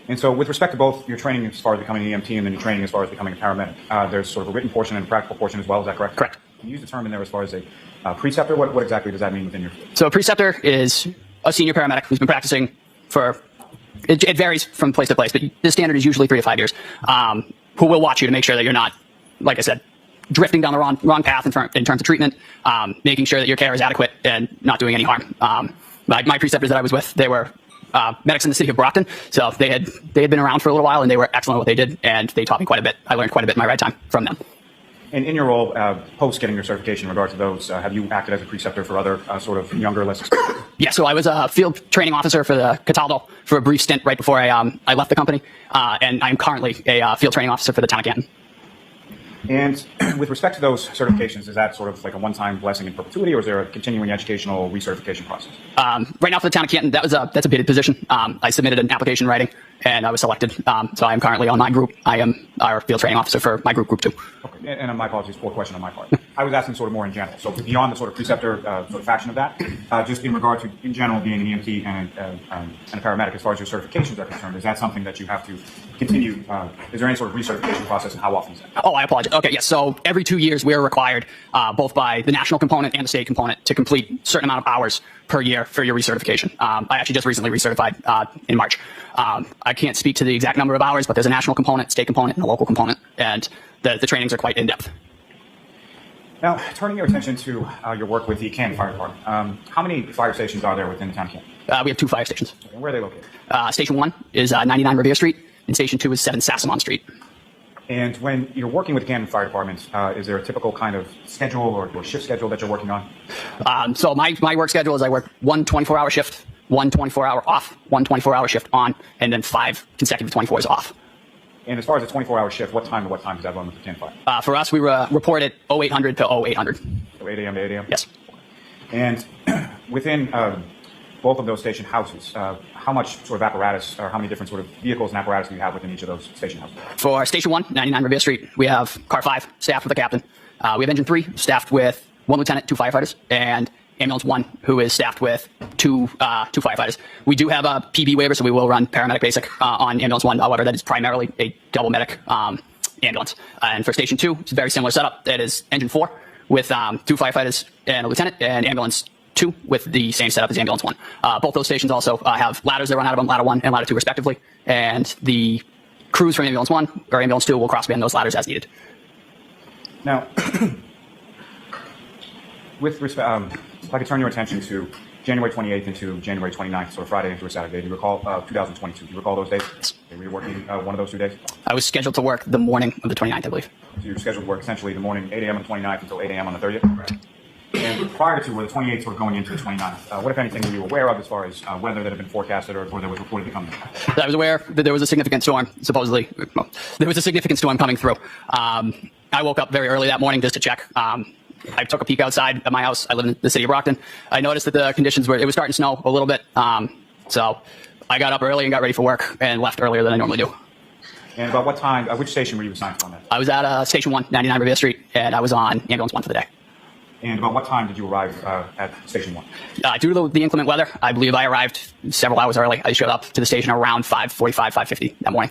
And so with respect to both your training as far as becoming an EMT and then your training as far as becoming a paramedic, there's sort of a written portion and a practical portion as well, is that correct? Correct. Can you use the term in there as far as a preceptor? What exactly does that mean within your field? So a preceptor is a senior paramedic who's been practicing for, it varies from place to place, but the standard is usually 3 to 5 years, who will watch you to make sure that you're not, like I said, drifting down the wrong path in terms of treatment, making sure that your care is adequate and not doing any harm. My preceptors that I was with, they were medics in the city of Brockton, so they had been around for a little while, and they were excellent at what they did, and they taught me quite a bit. I learned quite a bit in my ride time from them. And in your role, post getting your certification in regard to those, have you acted as a preceptor for other sort of younger, less experienced? Yeah, so I was a field training officer for the Cataldo for a brief stint right before I left the company, and I'm currently a field training officer for the town of Canton. And with respect to those certifications, is that sort of like a one-time blessing in perpetuity, or is there a continuing educational recertification process? Right now for the town of Canton, that's a bid position. I submitted an application writing, and I was selected. So I am currently on my group. I am our field training officer for my group 2. Okay. And my apologies, poor question on my part. I was asking sort of more in general. So beyond the sort of preceptor sort of faction of that, just in regard to, in general, being an EMT and a paramedic, as far as your certifications are concerned, is that something that you have to continue? Is there any sort of recertification process, and how often is that? Oh, I apologize. Okay, yes. So every 2 years, we are required, both by the national component and the state component, to complete a certain amount of hours per year for your recertification. I actually just recently recertified in March. I can't speak to the exact number of hours, but there's a national component, state component, and a local component, and the trainings are quite in-depth. Now, turning your attention to your work with the Canton Fire Department, how many fire stations are there within the town of Canton? We have 2 fire stations. And where are they located? Station 1 is 99 Revere Street, and Station 2 is 7 Sassamon Street. And when you're working with the Canton Fire Department, is there a typical kind of schedule or shift schedule that you're working on? So my work schedule is I work 1 24-hour shift, 1 24-hour off, 1 24-hour shift on, and then 5 consecutive 24s off. And as far as a 24-hour shift, what time to what time does that run with the Canton Fire? For us, we report at 0800 to 0800. So 8 a.m. to 8 a.m.? Yes. And within both of those station houses, how much sort of apparatus, or how many different sort of vehicles and apparatus do you have within each of those station houses? For Station 1, 99 Revere Street, we have Car 5 staffed with a captain. We have Engine 3 staffed with 1 lieutenant, 2 firefighters, and Ambulance 1, who is staffed with two firefighters. We do have a PB waiver, so we will run paramedic basic on Ambulance 1. However, that is primarily a double medic ambulance. And for Station 2, it's a very similar setup. That is Engine 4 with 2 firefighters and a lieutenant, and Ambulance 2 with the same setup as Ambulance 1. Both those stations also have ladders that run out of them, ladder 1 and ladder 2 respectively, and the crews from Ambulance 1 or Ambulance 2 will cross-span those ladders as needed. Now, with respect, if I could turn your attention to January 28th into January 29th, so Friday into a Saturday, do you recall 2022? Do you recall those days? Yes. Were you working one of those 2 days? I was scheduled to work the morning of the 29th, I believe. So you were scheduled to work essentially the morning, 8 a.m. on the 29th until 8 a.m. on the 30th? Right. And prior to, were the 28th sort of going into the 29th, what, if anything, were you aware of as far as weather that had been forecasted or that was reported to come? I was aware that there was a significant storm, supposedly. Well, there was a significant storm coming through. I woke up very early that morning just to check. I took a peek outside at my house. I live in the city of Brockton. I noticed that the conditions it was starting to snow a little bit. So I got up early and got ready for work and left earlier than I normally do. And about what time, which station were you assigned on that? I was at Station 1, 99 Revere Street, and I was on Ambulance 1 for the day. And about what time did you arrive at Station 1? Due to the inclement weather, I believe I arrived several hours early. I showed up to the station around 5:45, 5:50 that morning.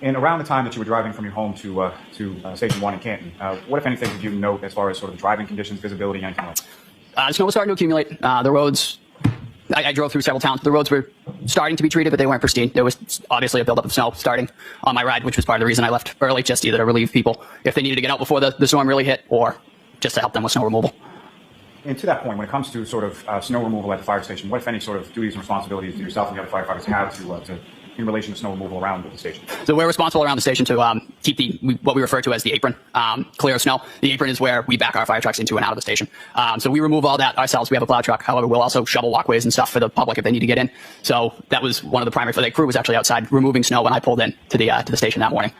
And around the time that you were driving from your home to Station 1 in Canton, what, if anything, did you note as far as sort of driving conditions, visibility, anything else? The snow was starting to accumulate. The roads, I drove through several towns. The roads were starting to be treated, but they weren't pristine. There was obviously a buildup of snow starting on my ride, which was part of the reason I left early, just either to relieve people if they needed to get out before the storm really hit, or just to help them with snow removal. And to that point, when it comes to sort of snow removal at the fire station, what, if any, sort of duties and responsibilities do yourself and the other firefighters have to in relation to snow removal around the station? So we're responsible around the station to keep what we refer to as the apron clear of snow. The apron is where we back our fire trucks into and out of the station. So we remove all that ourselves. We have a plow truck. However, we'll also shovel walkways and stuff for the public if they need to get in. So that was one of the primary for the crew was actually outside removing snow when I pulled in to the station that morning.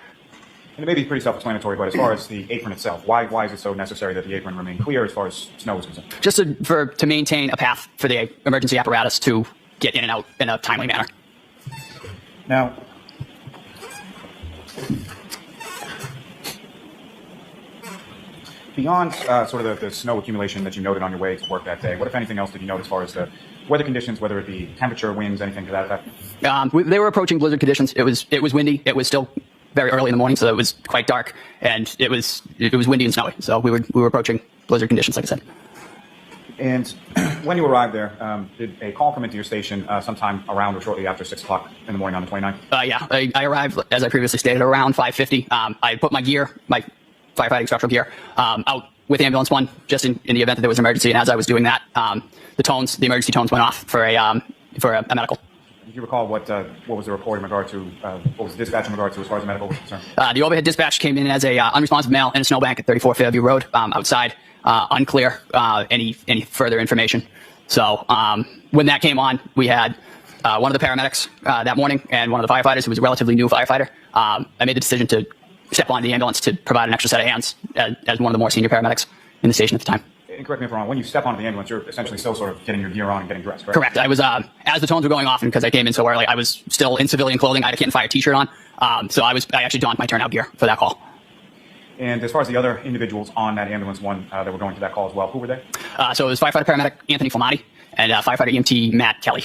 And it may be pretty self-explanatory, but as far as the apron itself, why is it so necessary that the apron remain clear as far as snow is concerned? Just to maintain a path for the emergency apparatus to get in and out in a timely manner. Now, beyond sort of the snow accumulation that you noted on your way to work that day, what, if anything else, did you note as far as the weather conditions, whether it be temperature, winds, anything to that effect? They were approaching blizzard conditions. It was windy. It was still very early in the morning, so it was quite dark, and it was windy and snowy. So we were approaching blizzard conditions, like I said. And when you arrived there, did a call come into your station sometime around or shortly after 6 o'clock in the morning on the 29th? Yeah, I arrived, as I previously stated, around 5:50. I put my gear, my firefighting structural gear, out with ambulance 1 just in the event that there was an emergency. And as I was doing that, the emergency tones went off for a medical. Do you recall what was the report in regard to, what was the dispatch in regard to as far as the medical was concerned? The overhead dispatch came in as a unresponsive male in a snowbank at 34 Fairview Road outside. Unclear any further information. So when that came on, we had one of the paramedics that morning and one of the firefighters who was a relatively new firefighter. I made the decision to step on the ambulance to provide an extra set of hands as one of the more senior paramedics in the station at the time. And correct me if I'm wrong, when you step onto the ambulance, you're essentially still sort of getting your gear on and getting dressed, correct? Correct. I was, as the tones were going off, and because I came in so early, I was still in civilian clothing. I had a Canton Fire t-shirt on. So I actually donned my turnout gear for that call. And as far as the other individuals on that ambulance 1 that were going to that call as well, who were they? So it was firefighter paramedic Anthony Flamati and firefighter EMT Matt Kelly.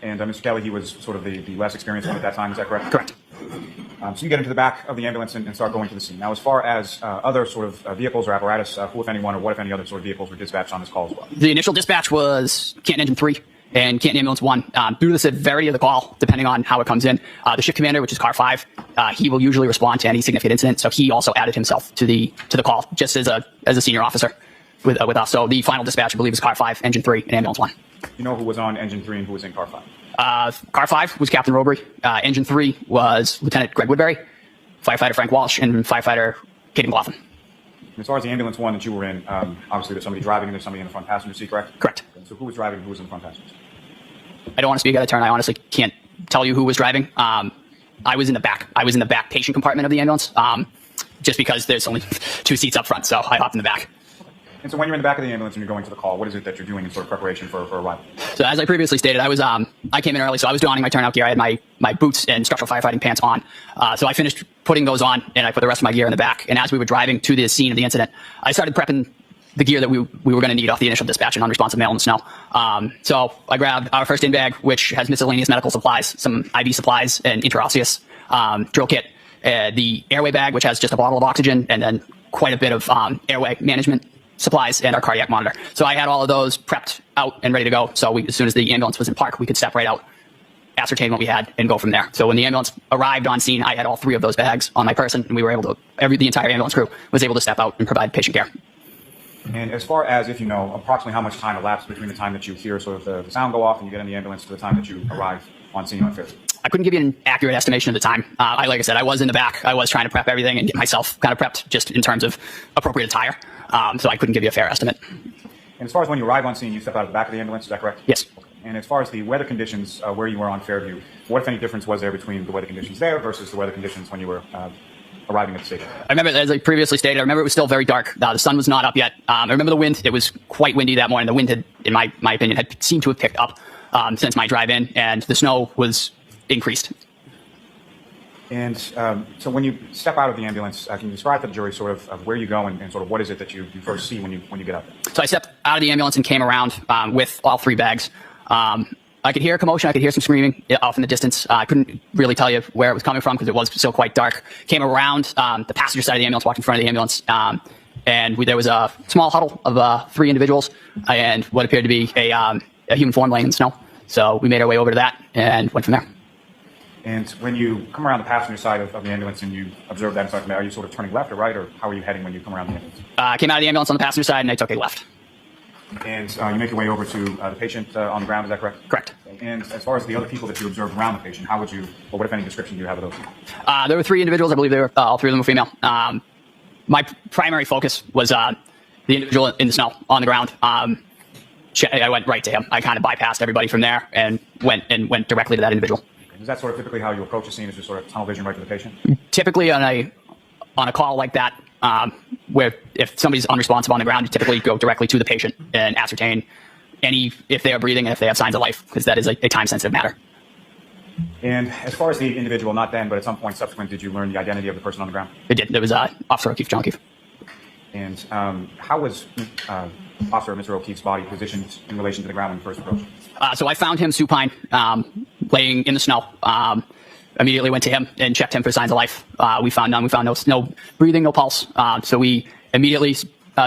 And Mr. Kelly, he was sort of the less experienced one at that time, is that correct? Correct. So you get into the back of the ambulance and start going to the scene. Now, as far as other sort of vehicles or apparatus, who, if anyone, or what, if any, other sort of vehicles were dispatched on this call as well? The initial dispatch was Canton Engine 3 and Canton Ambulance 1. Due to the severity of the call, depending on how it comes in, the shift commander, which is Car 5, he will usually respond to any significant incident. So he also added himself to the call, just as a senior officer with us. So the final dispatch, I believe, is Car 5, Engine 3, and Ambulance 1. You know who was on Engine 3 and who was in Car 5? Car 5 was Captain Robry. Engine 3 was Lieutenant Greg Woodbury, firefighter Frank Walsh, and firefighter Kaden McLaughlin. As far as the ambulance 1 that you were in, obviously there's somebody driving and there's somebody in the front passenger seat, correct? Correct. So who was driving and who was in the front passenger seat? I don't want to speak out of turn. I honestly can't tell you who was driving. I was in the back. I was in the back patient compartment of the ambulance, just because there's only 2 seats up front, so I hopped in the back. And so when you're in the back of the ambulance and you're going to the call, what is it that you're doing in sort of preparation for arrival? So as I previously stated, I came in early, so I was donning my turnout gear. I had my boots and structural firefighting pants on. So I finished putting those on, and I put the rest of my gear in the back. And as we were driving to the scene of the incident, I started prepping the gear that we were going to need off the initial dispatch, an unresponsive male in the snow. So I grabbed our first in bag, which has miscellaneous medical supplies, some IV supplies, and interosseous drill kit, the airway bag, which has just a bottle of oxygen, and then quite a bit of airway management supplies and our cardiac monitor. So I had all of those prepped out and ready to go. So as soon as the ambulance was in park, we could step right out, ascertain what we had, and go from there. So when the ambulance arrived on scene, I had all 3 of those bags on my person, and we were able to, the entire ambulance crew was able to step out and provide patient care. And as far as, if you know, approximately how much time elapsed between the time that you hear sort of the sound go off and you get in the ambulance to the time that you arrive on scene on 5th? I couldn't give you an accurate estimation of the time. Like I said, I was in the back. I was trying to prep everything and get myself kind of prepped just in terms of appropriate attire. So I couldn't give you a fair estimate. And as far as when you arrive on scene, you step out of the back of the ambulance, is that correct? Yes. And as far as the weather conditions where you were on Fairview, what, if any, difference was there between the weather conditions there versus the weather conditions when you were arriving at the station? I remember, as I previously stated, it was still very dark. The sun was not up yet. I remember the wind. It was quite windy that morning. The wind had, in my opinion, had seemed to have picked up since my drive-in, and the snow was increased. And so when you step out of the ambulance, can you describe to the jury sort of where you go and sort of what is it that you first see when you get out there? So I stepped out of the ambulance and came around with all 3 bags. I could hear a commotion. I could hear some screaming off in the distance. I couldn't really tell you where it was coming from because it was still quite dark. Came around the passenger side of the ambulance, walked in front of the ambulance, and there was a small huddle of 3 individuals and what appeared to be a human form laying in the snow. So we made our way over to that and went from there. And when you come around the passenger side of the ambulance and you observe that and start from there, are you sort of turning left or right, or how are you heading when you come around the ambulance? I came out of the ambulance on the passenger side and I took a left. And you make your way over to the patient on the ground, is that correct? Correct. And as far as the other people that you observed around the patient, how would you, or what, if any, description do you have of those people? There were 3 individuals. I believe they were, all 3 of them were female. My primary focus was the individual in the snow on the ground. I went right to him. I kind of bypassed everybody from there and went directly to that individual. Is that sort of typically how you approach a scene, is just sort of tunnel vision right to the patient? Typically on a call like that, where if somebody's unresponsive on the ground, you typically go directly to the patient and ascertain if they are breathing and if they have signs of life, because that is a time-sensitive matter. And as far as the individual, not then, but at some point subsequent, did you learn the identity of the person on the ground? It did. It was Officer O'Keefe, John O'Keefe. And how was Officer Mr. O'Keefe's body positioned in relation to the ground when you first approached? So I found him supine, laying in the snow. Immediately went to him and checked him for signs of life. We found none. We found no breathing, no pulse. So we immediately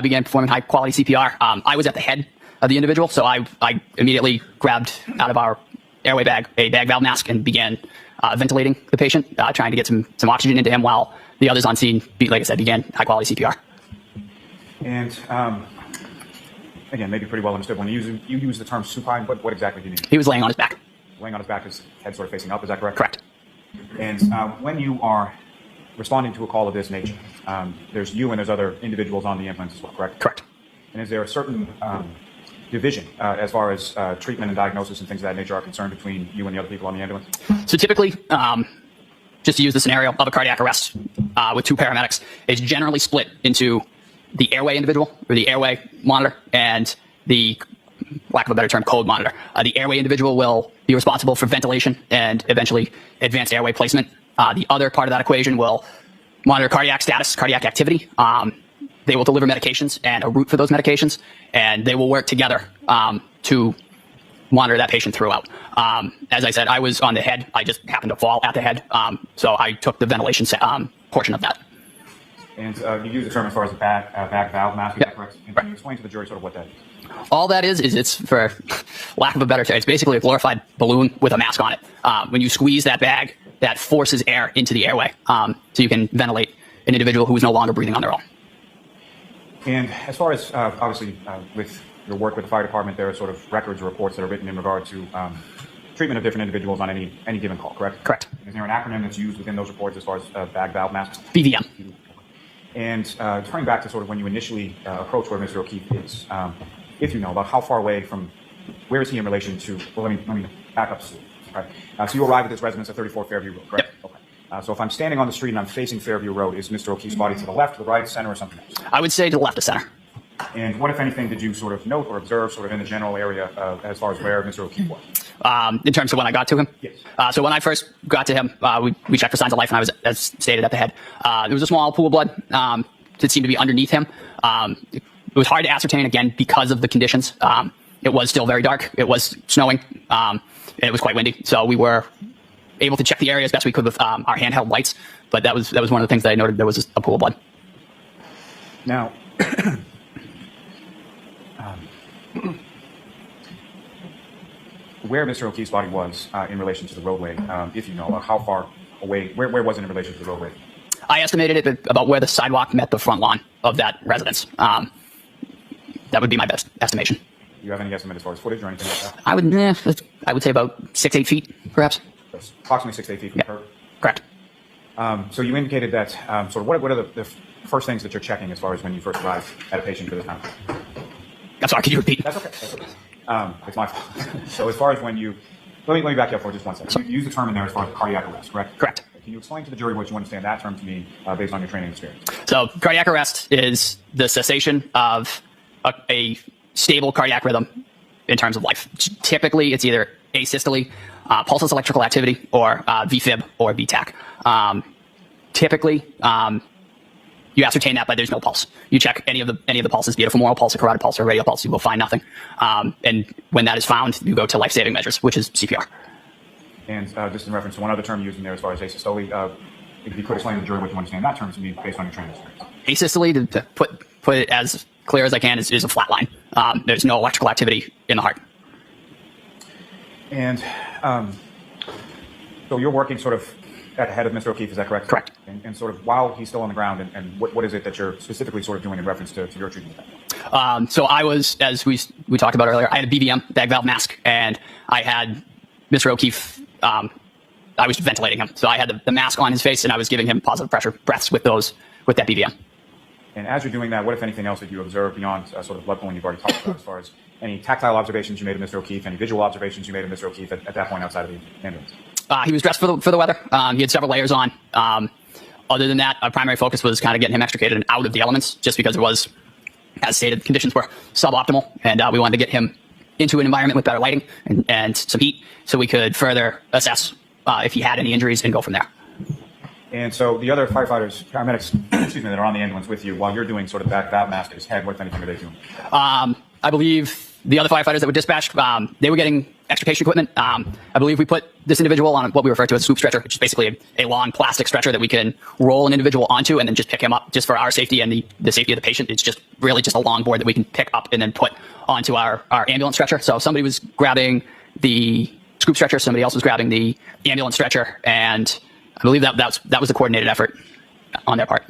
began performing high-quality CPR. I was at the head of the individual, so I immediately grabbed out of our airway bag a bag valve mask and began ventilating the patient, trying to get some oxygen into him while the others on scene, like I said, began high-quality CPR. And again, maybe pretty well understood. When you use the term supine, what exactly do you mean? He was laying on his back. Laying on his back, his head sort of facing up, is that correct? Correct. And when you are responding to a call of this nature, there's you and there's other individuals on the ambulance as well, correct? Correct. And is there a certain division as far as treatment and diagnosis and things of that nature are concerned between you and the other people on the ambulance? So typically, just to use the scenario of a cardiac arrest with two paramedics, it's generally split into the airway individual, or the airway monitor, and the, lack of a better term, code monitor. The airway individual will be responsible for ventilation and eventually advanced airway placement. The other part of that equation will monitor cardiac status, cardiac activity. They will deliver medications and a route for those medications, and they will work together to monitor that patient throughout. As I said, I was on the head. I just happened to fall at the head, so I took the ventilation portion of that. And you use the term as far as the bag valve mask, is that correct? And can you explain to the jury sort of what that is? All that is it's, for lack of a better term, it's basically a glorified balloon with a mask on it. When you squeeze that bag, that forces air into the airway, so you can ventilate an individual who is no longer breathing on their own. And as far as, obviously, with your work with the fire department, there are sort of records or reports that are written in regard to treatment of different individuals on any given call, correct? Correct. Is there an acronym that's used within those reports as far as bag valve masks? BVM. And turning back to sort of when you initially approach where Mr. O'Keefe is, if you know about how far away from, where is he in relation to, well, let me back up. Okay. So you arrive at this residence at 34 Fairview Road, correct? Yep. Okay. So if I'm standing on the street and I'm facing Fairview Road, is Mr. O'Keefe's body to the left, to the right, center, or something else? I would say to the left of center. And what, if anything, did you sort of note or observe sort of in the general area as far as where Mr. O'Keefe was? In terms of when I got to him? Yes. So when I first got to him, we checked for signs of life, and I was, as stated, at the head. There was a small pool of blood that seemed to be underneath him. It was hard to ascertain, again, because of the conditions. It was still very dark. It was snowing, and it was quite windy. So we were able to check the area as best we could with our handheld lights. But that was one of the things that I noted. There was a pool of blood. Now, where Mr. O'Keefe's body was in relation to the roadway, if you know, how far away, where was it in relation to the roadway? I estimated it at about where the sidewalk met the front lawn of that residence. That would be my best estimation. Do you have any estimate as far as footage or anything like that? I would say about 6-8 feet, perhaps. That's approximately 6 to 8 feet from the curb. Correct. So you indicated that sort of what are the first things that you're checking as far as when you first arrive at a patient for this time? I'm sorry, could you repeat? That's okay. That's okay. It's my fault. So as far as when you, let me back you up for just 1 second. You use the term in there as far as cardiac arrest, correct? Correct. Can you explain to the jury what you understand that term to mean based on your training experience? So cardiac arrest is the cessation of a stable cardiac rhythm in terms of life. Typically, it's either asystole, pulseless electrical activity, or VFib or VTAC. Typically, you ascertain that by there's no pulse. You check any of the pulses, be it a femoral pulse, a carotid pulse, or a radial pulse, you will find nothing. And when that is found, you go to life-saving measures, which is CPR. And just in reference to one other term used in there as far as asystole, if you could explain to the jury what you understand that term to mean based on your training experience. Asystole, to put it as clear as I can, is a flat line. There's no electrical activity in the heart. And so you're working sort of at the head of Mr. O'Keefe, is that correct? Correct. And sort of while he's still on the ground, and what is it that you're specifically sort of doing in reference to your treatment? So I was, as we talked about earlier, I had a BVM, bag valve mask, and I had Mr. O'Keefe, I was ventilating him. So I had the mask on his face, and I was giving him positive pressure breaths with that BVM. And as you're doing that, what, if anything else, did you observe beyond sort of blood pooling you've already talked about, as far as any tactile observations you made of Mr. O'Keefe, any visual observations you made of Mr. O'Keefe at that point outside of the ambulance? He was dressed for the weather. He had several layers on. Other than that, our primary focus was kind of getting him extricated and out of the elements, just because it was, as stated, conditions were suboptimal, and we wanted to get him into an environment with better lighting and some heat, so we could further assess if he had any injuries and go from there. And so the other firefighters, paramedics, excuse me, that are on the ambulance with you, while you're doing sort of that mask at his head, what, if anything, are they doing? I believe the other firefighters that were dispatched, they were getting extrication equipment. I believe we put this individual on what we refer to as a swoop stretcher, which is basically a long plastic stretcher that we can roll an individual onto and then just pick him up, just for our safety and the safety of the patient. It's just really just a long board that we can pick up and then put onto our ambulance stretcher. So somebody was grabbing the scoop stretcher, somebody else was grabbing the ambulance stretcher, and I believe that was a coordinated effort on their part.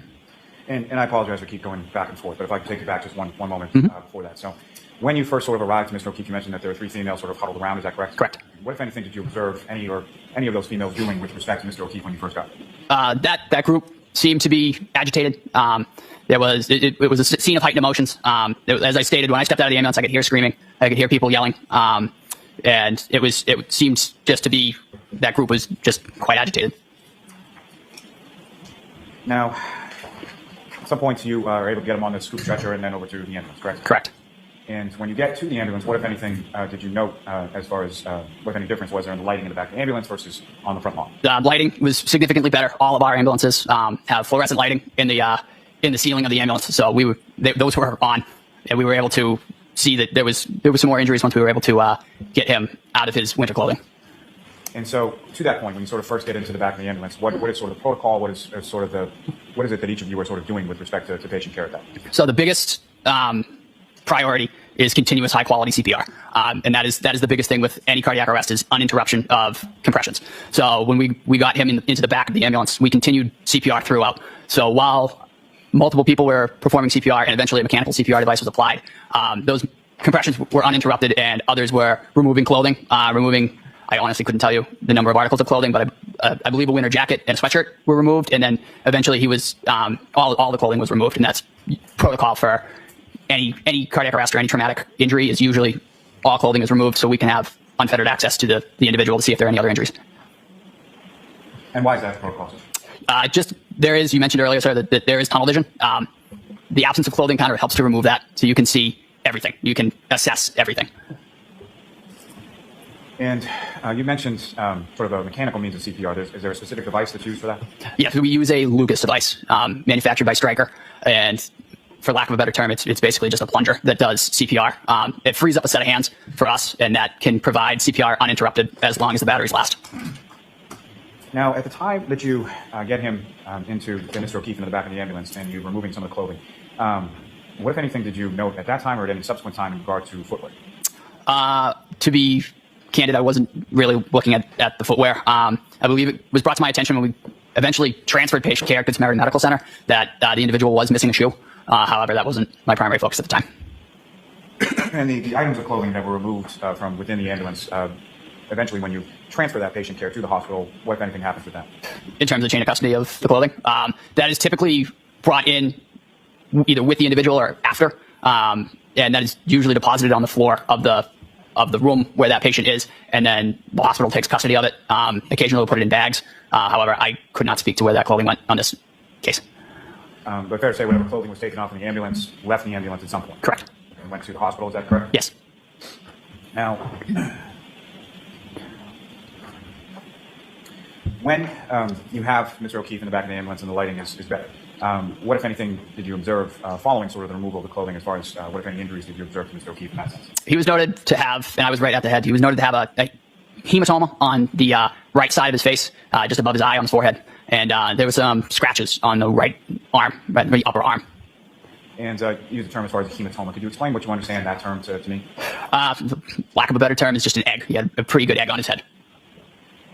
And I apologize for keep going back and forth, but if I could take you back just one moment Mm-hmm. before that. So when you first sort of arrived to Mr. O'Keefe, you mentioned that there were 3 females sort of huddled around. Is that correct? Correct. What, if anything, did you observe any of those females doing with respect to Mr. O'Keefe when you first got there? That group seemed to be agitated. It was a scene of heightened emotions. As I stated, when I stepped out of the ambulance, I could hear screaming. I could hear people yelling. And it seemed just to be, that group was just quite agitated. Now, at some points you are able to get them on the scoop stretcher and then over to the ambulance, correct? Correct. And when you get to the ambulance, what, if anything, did you note as far as what, if any, difference was there in the lighting in the back of the ambulance versus on the front lawn? Lighting was significantly better. All of our ambulances have fluorescent lighting in the ceiling of the ambulance, so those were on, and we were able to see that there was some more injuries once we were able to get him out of his winter clothing. And so, to that point, when you sort of first get into the back of the ambulance, what is sort of the protocol? What is it that each of you are sort of doing with respect to patient care at that? So the biggest priority is continuous high-quality CPR, and that is the biggest thing with any cardiac arrest is uninterruption of compressions. So when we got him into the back of the ambulance, we continued CPR throughout. So while multiple people were performing CPR and eventually a mechanical CPR device was applied, those compressions were uninterrupted, and others were removing clothing, I honestly couldn't tell you the number of articles of clothing, but I believe a winter jacket and a sweatshirt were removed, and then eventually he was all the clothing was removed, and that's protocol for any cardiac arrest or any traumatic injury is usually all clothing is removed, so we can have unfettered access to the individual to see if there are any other injuries. And why is that protocol? You mentioned earlier, sir, that there is tunnel vision. The absence of clothing kind of helps to remove that, so you can see everything. You can assess everything. And you mentioned sort of a mechanical means of CPR. Is there a specific device that's used for that? Yes, we use a Lucas device manufactured by Stryker, and for lack of a better term, it's basically just a plunger that does CPR. It frees up a set of hands for us, and that can provide CPR uninterrupted as long as the batteries last. Now, at the time that you get him into Mr. O'Keefe into the back of the ambulance and you're removing some of the clothing, what, if anything, did you note at that time or at any subsequent time in regard to footwear? To be candid, I wasn't really looking at the footwear. I believe it was brought to my attention when we eventually transferred patient care to Good Samaritan Medical Center that the individual was missing a shoe. However, that wasn't my primary focus at the time. And the items of clothing that were removed from within the ambulance, eventually when you transfer that patient care to the hospital, what, if anything, happens with that? In terms of chain of custody of the clothing, that is typically brought in either with the individual or after, and that is usually deposited on the floor of the room where that patient is, and then the hospital takes custody of it. Occasionally we'll put it in bags. However, I could not speak to where that clothing went on this case. But fair to say whatever clothing was taken off in the ambulance left the ambulance at some point? Correct. And went to the hospital, is that correct? Yes. Now, when you have Mr. O'Keefe in the back of the ambulance and the lighting is better, what, if anything, did you observe following sort of the removal of the clothing as far as what, if any, injuries did you observe to Mr. O'Keefe in that sense? He was noted to have, and I was right at the head, he was noted to have a hematoma on the right side of his face, just above his eye on his forehead. And there was some scratches on the right arm, right upper arm. And you used the term as far as hematoma. Could you explain what you understand that term to me? Lack of a better term, is just an egg. He had a pretty good egg on his head.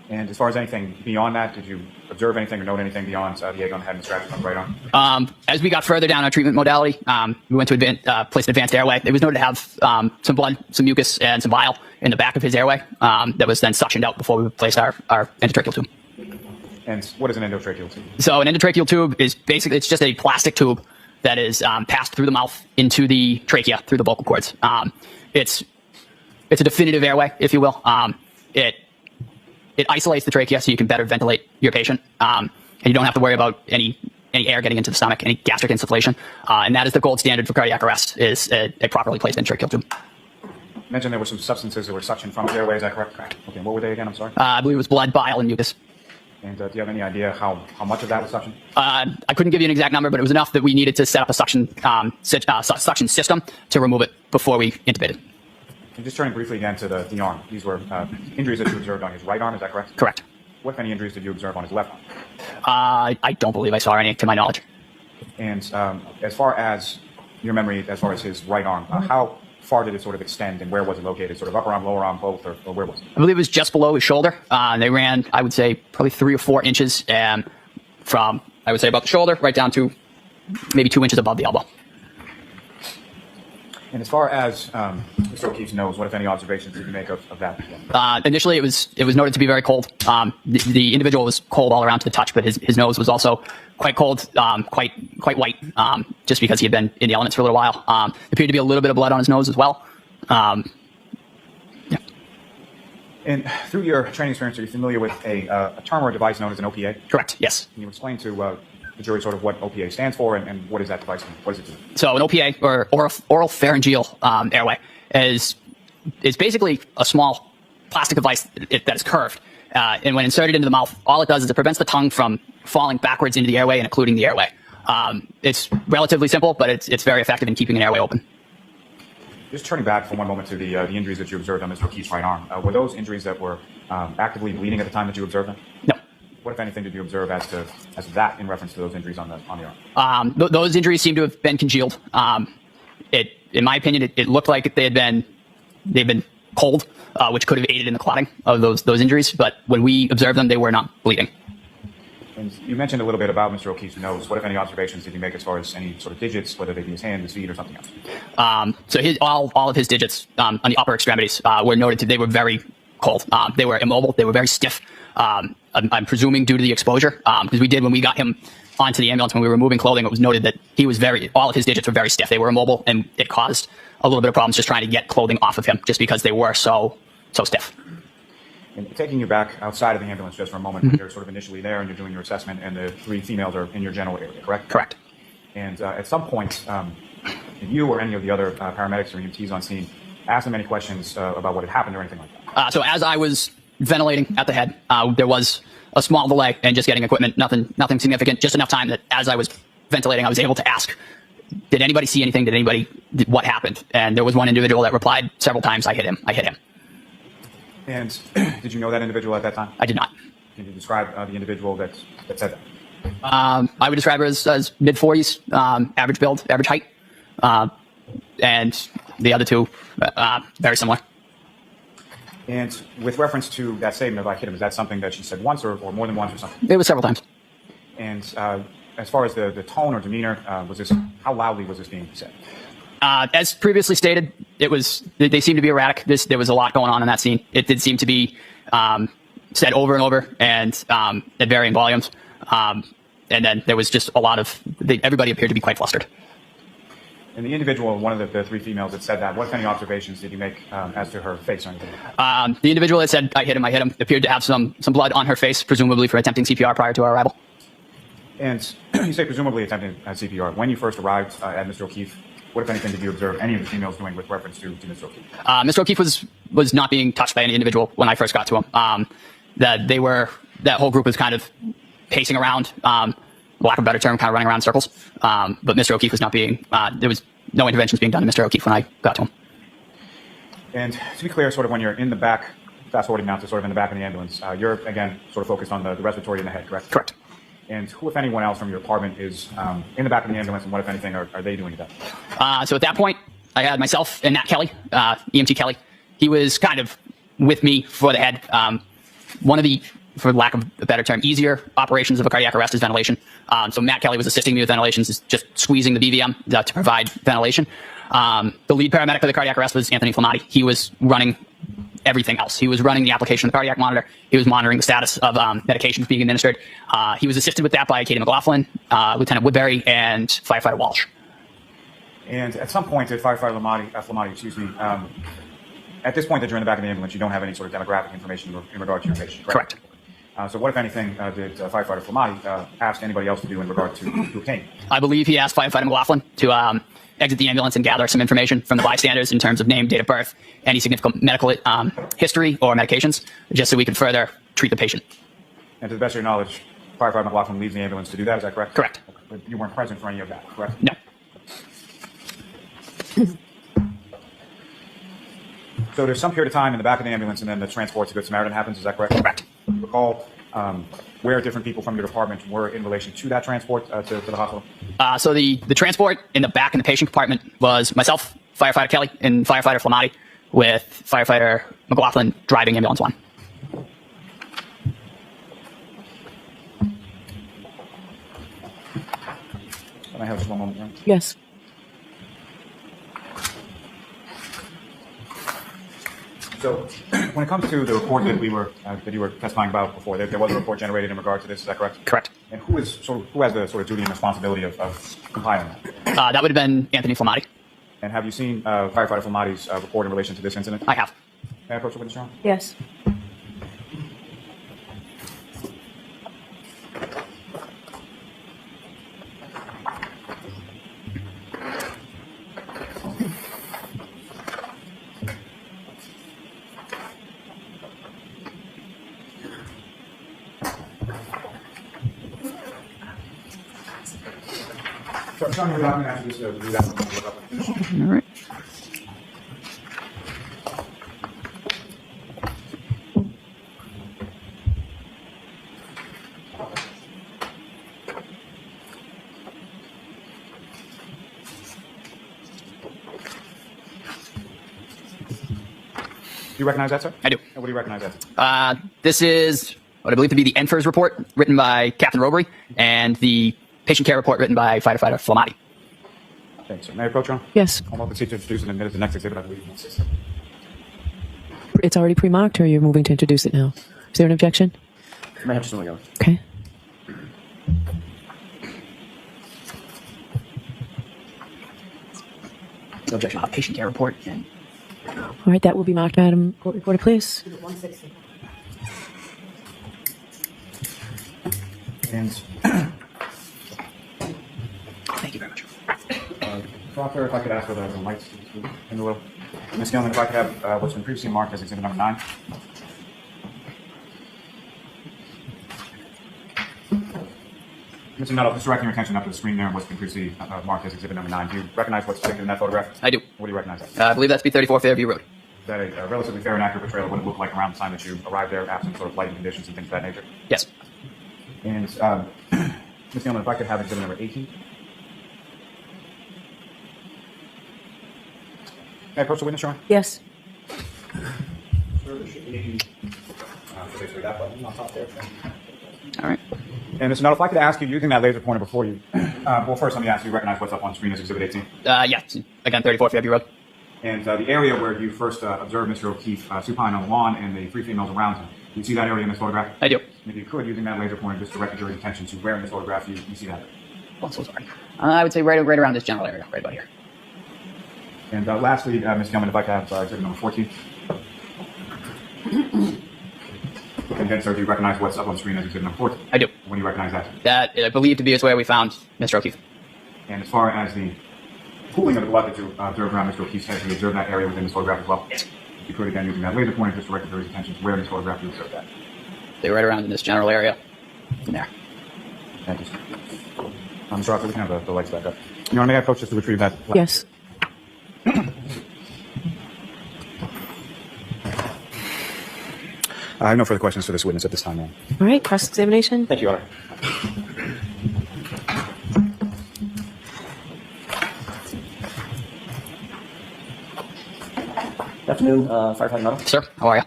And as far as anything beyond that, did you observe anything or note anything beyond the egg on the head and the scratches on the right arm? As we got further down our treatment modality, we went to place an advanced airway. It was noted to have some blood, some mucus, and some bile in the back of his airway that was then suctioned out before we placed our endotracheal tube. And what is an endotracheal tube? So an endotracheal tube is basically, it's just a plastic tube that is passed through the mouth into the trachea through the vocal cords. It's a definitive airway, if you will. It isolates the trachea so you can better ventilate your patient, and you don't have to worry about any air getting into the stomach, any gastric insufflation. And that is the gold standard for cardiac arrest, is a properly placed endotracheal tube. You mentioned there were some substances that were suctioned from the airway, is that correct? Correct. Okay, what were they again? I'm sorry. I believe it was blood, bile, and mucus. And do you have any idea how much of that was suctioned? I couldn't give you an exact number, but it was enough that we needed to set up a suction system to remove it before we intubated. And just turning briefly again to the arm. These were injuries that you observed on his right arm, is that correct? Correct. What, if any, injuries did you observe on his left arm? I don't believe I saw any, to my knowledge. And as far as your memory, as far as his right arm, how far did it sort of extend and where was it located? Sort of upper arm, lower arm, both, or where was it? I believe it was just below his shoulder. They ran, I would say, probably 3 or 4 inches from, I would say, about the shoulder right down to maybe 2 inches above the elbow. And as far as Mr. O'Keefe's nose, what, if any, observations did you make of that? Initially, it was noted to be very cold. The individual was cold all around to the touch, but his nose was also quite cold, quite white, just because he had been in the elements for a little while. Appeared to be a little bit of blood on his nose as well. Yeah. And through your training experience, are you familiar with a term or a device known as an OPA? Correct. Yes. Can you explain to the jury sort of what OPA stands for and what is that device? What does it do? So an OPA, or oral pharyngeal airway, is basically a small plastic device that is curved. And when inserted into the mouth, all it does is it prevents the tongue from falling backwards into the airway and occluding the airway. It's relatively simple, but it's very effective in keeping an airway open. Just turning back for one moment to the injuries that you observed on Mr. O'Keefe's right arm, were those injuries that were actively bleeding at the time that you observed them? No. What, if anything, did you observe as to that in reference to those injuries on the arm? Those injuries seem to have been congealed. In my opinion, it looked like they've been cold, which could have aided in the clotting of those injuries. But when we observed them, they were not bleeding. And you mentioned a little bit about Mr. O'Keefe's nose. What, if any, observations did you make as far as any sort of digits, whether they be his hand, his feet, or something else? So all of his digits on the upper extremities were noted they were very cold. They were immobile. They were very stiff. I'm presuming due to the exposure, because we did when we got him onto the ambulance when we were removing clothing, it was noted that all of his digits were very stiff. They were immobile, and it caused a little bit of problems just trying to get clothing off of him, just because they were so stiff. And taking you back outside of the ambulance just for a moment, when you're sort of initially there and you're doing your assessment, and the 3 females are in your general area, correct? Correct. And at some point, did you or any of the other paramedics or EMTs on scene ask them any questions about what had happened or anything like that? So as I was ventilating at the head, there was a small delay in just getting equipment, nothing significant, just enough time that as I was ventilating, I was able to ask, did anybody see anything? What happened? And there was one individual that replied several times, I hit him. And did you know that individual at that time? I did not. Can you describe the individual that said that? I would describe her as mid-40s, average build, average height. And the other two, very similar. And with reference to that statement of I hit him, is that something that she said once or more than once or something? It was several times. And as far as the tone or demeanor, how loudly was this being said? As previously stated, they seemed to be erratic. There was a lot going on in that scene. It did seem to be said over and over and at varying volumes. And then there was just a lot of, everybody appeared to be quite flustered. And the individual, one of the 3 females that said that, what any observations did you make as to her face or anything? The individual that said, I hit him, appeared to have some blood on her face, presumably for attempting CPR prior to our arrival. And you say presumably attempting CPR. When you first arrived at Mr. O'Keefe, what, if anything, did you observe any of the females doing with reference to Mr. O'Keefe? Mr. O'Keefe was not being touched by any individual when I first got to him. That whole group was kind of pacing around, lack of a better term, kind of running around in circles. But Mr. O'Keefe was not being, there was no interventions being done to Mr. O'Keefe when I got to him. And to be clear, sort of when you're in the back, fast forwarding now to sort of in the back of the ambulance, you're, again, sort of focused on the respiratory in the head, correct? Correct. And who, if anyone else from your department, is in the back of the ambulance, and what, if anything, are they doing at that? So at that point, I had myself and Matt Kelly, EMT Kelly. He was kind of with me for the head. One of the, for lack of a better term, easier operations of a cardiac arrest is ventilation. So Matt Kelly was assisting me with ventilation, just squeezing the BVM to provide ventilation. The lead paramedic for the cardiac arrest was Anthony Flamati. He was running everything else. He was running the application of the cardiac monitor. He was monitoring the status of medications being administered. He was assisted with that by Katie McLaughlin, Lieutenant Woodbury, and Firefighter Walsh. And at some point, Firefighter Flamati, at this point that you're in the back of the ambulance, you don't have any sort of demographic information in regard to your patient, correct? Correct. So what, if anything, did Firefighter Flamati ask anybody else to do in regard to obtain? I believe he asked Firefighter McLaughlin to exit the ambulance and gather some information from the bystanders in terms of name, date of birth, any significant medical history or medications, just so we could further treat the patient. And to the best of your knowledge, Firefighter McLaughlin leaves the ambulance to do that, is that correct? Correct. But you weren't present for any of that, correct? No. So there's some period of time in the back of the ambulance, and then the transport to Good Samaritan happens, is that correct? Correct. Do you recall where different people from your department were in relation to that transport to the hospital? So the transport in the back in the patient compartment was myself, Firefighter Kelly, and Firefighter Flamati, with Firefighter McLaughlin driving ambulance 1. I have just one moment? Right? Yes. So, when it comes to the report that you were testifying about before, there was a report generated in regard to this. Is that correct? Correct. And who has the sort of duty and responsibility of compiling that? That would have been Anthony Flamati. And have you seen firefighter Flamati's report in relation to this incident? I have. May I approach the witness, Your Honor? Yes. So, show me the document after this. Do that. All right. Do you recognize that, sir? I do. And what do you recognize that? This is what I believe to be the NFIRS report written by Captain Robbery and the patient care report written by firefighter Flamati. Thanks, sir. May I approach, Your Honor? Yes. I'll move the seat to introduce and admit as the next exhibit, I believe. It's already pre-marked, or you're moving to introduce it now? Is there an objection? May I have just one go? Okay. No objection. Patient care report. And All right, that will be marked, Madam Court Reporter, please. And thank you very much. Doctor, if I could ask for the lights in the room. Ms. Gilman, if I could have what's been previously marked as exhibit number 9. Mr. Nuttall, just directing your attention up to the screen there, what's been previously marked as exhibit number 9. Do you recognize what's depicted in that photograph? I do. What do you recognize? Is I believe that's B34 Fairview Road. that a relatively fair and accurate portrayal of what it looked like around the time that you arrived there, absent sort of lighting conditions and things of that nature? Yes. And Ms. Gilman, if I could have exhibit number 18. May I approach the witness, Your Honor? Yes. All right. And Mr. Nuttall, if I could ask you, using that laser pointer before you, well, first let me ask you, recognize what's up on screen as exhibit 18? Yes. Again, 34 Fairview Road. And the area where you first observed Mr. O'Keefe supine on the lawn and the 3 females around him, do you see that area in this photograph? I do. If you could, using that laser pointer, just direct your attention to where in this photograph you see that. Oh, I'm so sorry. I would say right around this general area, right about here. And lastly, Ms. Gilman, if I could have exhibit number 14. And again, sir, do you recognize what's up on screen as exhibit number 14? I do. When do you recognize that? That I believe to be is where we found Mr. O'Keefe. And as far as the pooling of the blood that you observed around Mr. O'Keefe's head, do you observe that area within this photograph as well? Yes. If you could, again, using that laser pointer, just direct your attention to where in this photograph you observed that. They're right around in this general area. From there. Thank you, sir. Mr. Arthur, we can have the lights back up. Your Honor, may I approach just to retrieve that? Yes. I have no further questions for this witness at this time, ma'am. All right, cross-examination. Thank you, Your Honor. Good afternoon, Firefighter Nuttall. Sir, how are you?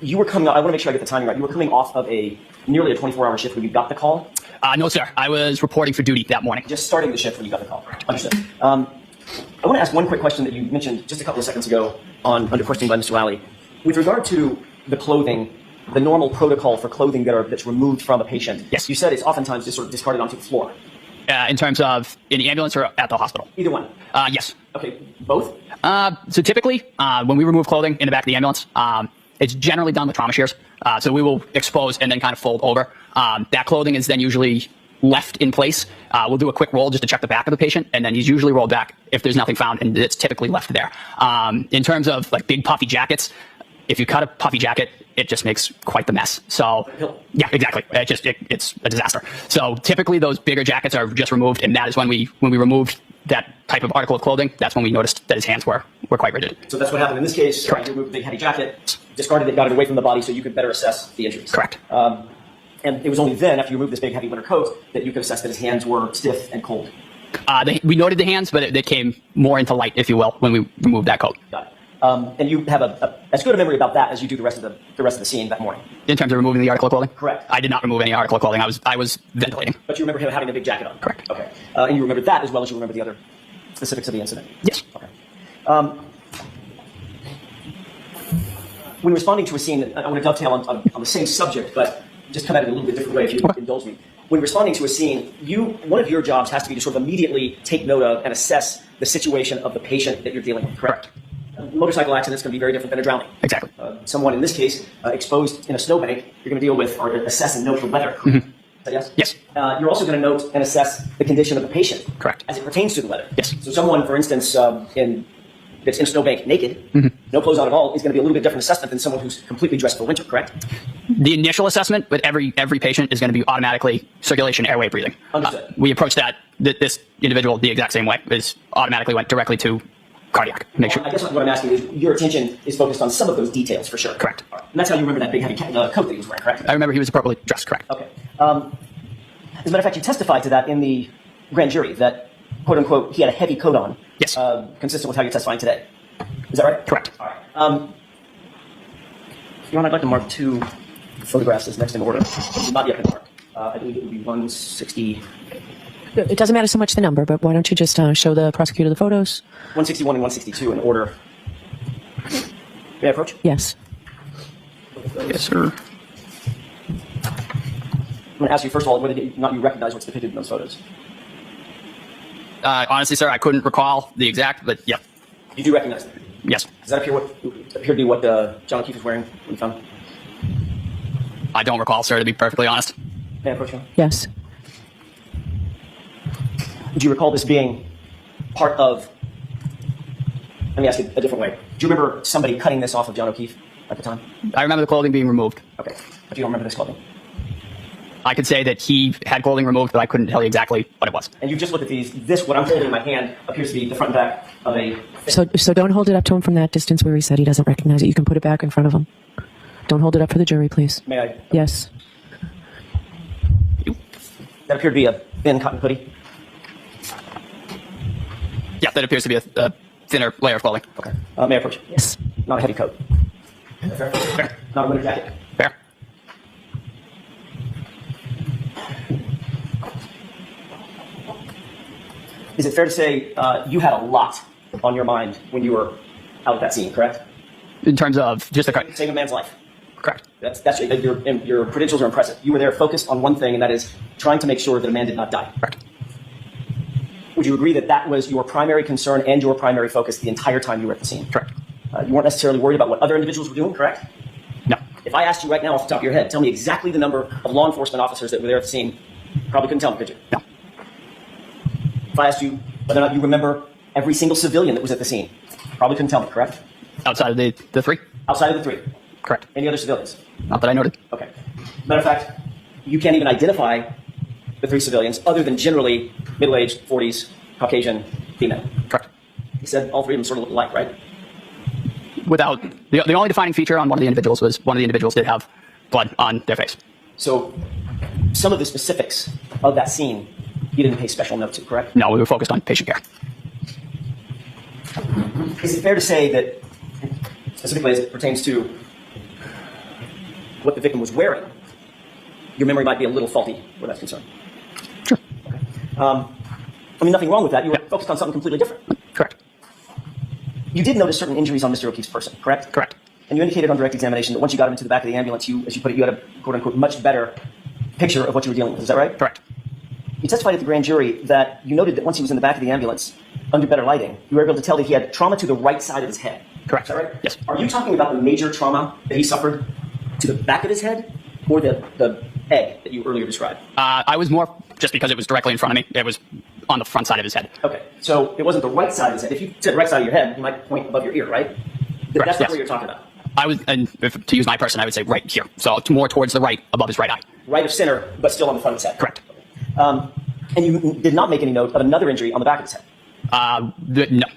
You were coming. I want to make sure I get the timing right. You were coming off of nearly a 24-hour shift when you got the call. No, sir. I was reporting for duty that morning. Just starting the shift when you got the call. Understood. I want to ask one quick question that you mentioned just a couple of seconds ago under questioning by Mr. Lally. With regard to the clothing, the normal protocol for clothing that's removed from a patient. Yes. You said it's oftentimes just sort of discarded onto the floor. In terms of in the ambulance or at the hospital? Either one. Yes. Okay, both? So typically, when we remove clothing in the back of the ambulance, it's generally done with trauma shears. So we will expose and then kind of fold over. That clothing is then usually left in place. We'll do a quick roll just to check the back of the patient, and then he's usually rolled back if there's nothing found, and it's typically left there. In terms of like big puffy jackets, if you cut a puffy jacket, it just makes quite the mess. So yeah, exactly. It's a disaster. So typically those bigger jackets are just removed, and that is when we removed that type of article of clothing, that's when we noticed that his hands were quite rigid. So that's what happened in this case. Correct. You removed the heavy jacket, discarded it, got it away from the body so you could better assess the injuries. Correct. And it was only then, after you removed this big heavy winter coat, that you could assess that his hands were stiff and cold. We noted the hands, but they came more into light, if you will, when we removed that coat. Got it. And you have a as good a memory about that as you do the rest of the scene that morning. In terms of removing the article of clothing? Correct. I did not remove any article of clothing. I was ventilating. But you remember him having a big jacket on? Correct. Okay. And you remember that as well as you remember the other specifics of the incident? Yes. Okay. When responding to a scene, I want to dovetail on the same subject, but just come at it a little bit different way if you indulge me. When responding to a scene, one of your jobs has to be to sort of immediately take note of and assess the situation of the patient that you're dealing with, correct? A motorcycle accident is going to be very different than a drowning. Exactly. Someone, in this case, exposed in a snowbank, you're going to deal with or assess and note the weather. Is that yes? Yes. You're also going to note and assess the condition of the patient. Correct. As it pertains to the weather. Yes. So someone, for instance, that's in a snowbank naked, no clothes on at all, is going to be a little bit different assessment than someone who's completely dressed for winter, correct? The initial assessment with every patient is going to be automatically circulation, airway, breathing. Understood. We approach this individual the exact same way. Is automatically went directly to cardiac. Make sure. I guess what I'm asking is your attention is focused on some of those details for sure. Correct. All right. And that's how you remember that big heavy coat that he was wearing, correct? I remember he was appropriately dressed. Correct. Okay. As a matter of fact, you testified to that in the grand jury that, quote unquote, he had a heavy coat on. Yes. Consistent with how you're testifying today. Is that right? Correct. All right. Your Honor, I'd like to mark 2 photographs as next in order. Not yet been marked. I believe it would be 160. It doesn't matter so much the number, but why don't you just show the prosecutor the photos? 161 and 162 in order. May I approach? Yes. Yes, sir. I'm going to ask you, first of all, whether or not you recognize what's depicted in those photos. Honestly, sir, I couldn't recall the exact, but yeah. You do recognize them? Yes. Does that appear to be what John O'Keefe was wearing when you found him? I don't recall, sir, to be perfectly honest. May I approach you? Yes. Do you recall this being part of... Let me ask it a different way. Do you remember somebody cutting this off of John O'Keefe at the time? I remember the clothing being removed. Okay. But you don't remember this clothing? I could say that he had clothing removed, but I couldn't tell you exactly what it was. And you just looked at these. This, what I'm holding in my hand, appears to be the front and back of a... So don't hold it up to him from that distance where he said he doesn't recognize it. You can put it back in front of him. Don't hold it up for the jury, please. May I? Yes. That appeared to be a thin cotton hoodie. Yeah, that appears to be a thinner layer of clothing. Okay. May I approach? Yes. Not a heavy coat. Fair. Fair. Not a winter jacket. Fair. Is it fair to say you had a lot on your mind when you were out at that scene, correct? In terms of just the Saving a man's life. correct. That's your credentials are impressive. You were there focused on one thing, and that is trying to make sure that a man did not die. Correct. Would you agree that that was your primary concern and your primary focus the entire time you were at the scene? Correct. You weren't necessarily worried about what other individuals were doing, correct? No. If I asked you right now off the top of your head, tell me exactly the number of law enforcement officers that were there at the scene, probably couldn't tell me, could you? No. If I asked you whether or not you remember every single civilian that was at the scene, probably couldn't tell me, correct? Outside of the three? Outside of the three. Correct. Any other civilians? Not that I noted. Okay. Matter of fact, you can't even identify the three civilians other than generally middle-aged, 40s, Caucasian, female. Correct. You said all three of them sort of look alike, right? Without the only defining feature on one of the individuals was one of the individuals did have blood on their face. So some of the specifics of that scene you didn't pay special note to, correct? No, we were focused on patient care. Is it fair to say that, specifically as it pertains to what the victim was wearing, your memory might be a little faulty where that's concerned? Sure. Okay. I mean, nothing wrong with that. You were focused on something completely different. Correct. You did notice certain injuries on Mr. O'Keefe's person, correct? Correct. And you indicated on direct examination that once you got him into the back of the ambulance, you, as you put it, you had a quote-unquote much better picture of what you were dealing with. Is that right? Correct. You testified at the grand jury that you noted that once he was in the back of the ambulance, under better lighting, you were able to tell that he had trauma to the right side of his head. Correct. Is that right? Yes. Are you talking about the major trauma that he suffered to the back of his head, or the egg that you earlier described? I was more just because it was directly in front of me. It was on the front side of his head. Okay, so it wasn't the right side of his head. If you said right side of your head, you might point above your ear, right? Correct, That's not yes. what you're talking about. I was, and if, to use my person, I would say right here. So it's more towards the right, above his right eye. Right of center, but still on the front of his head. Correct. And you did not make any note of another injury on the back of his head. No.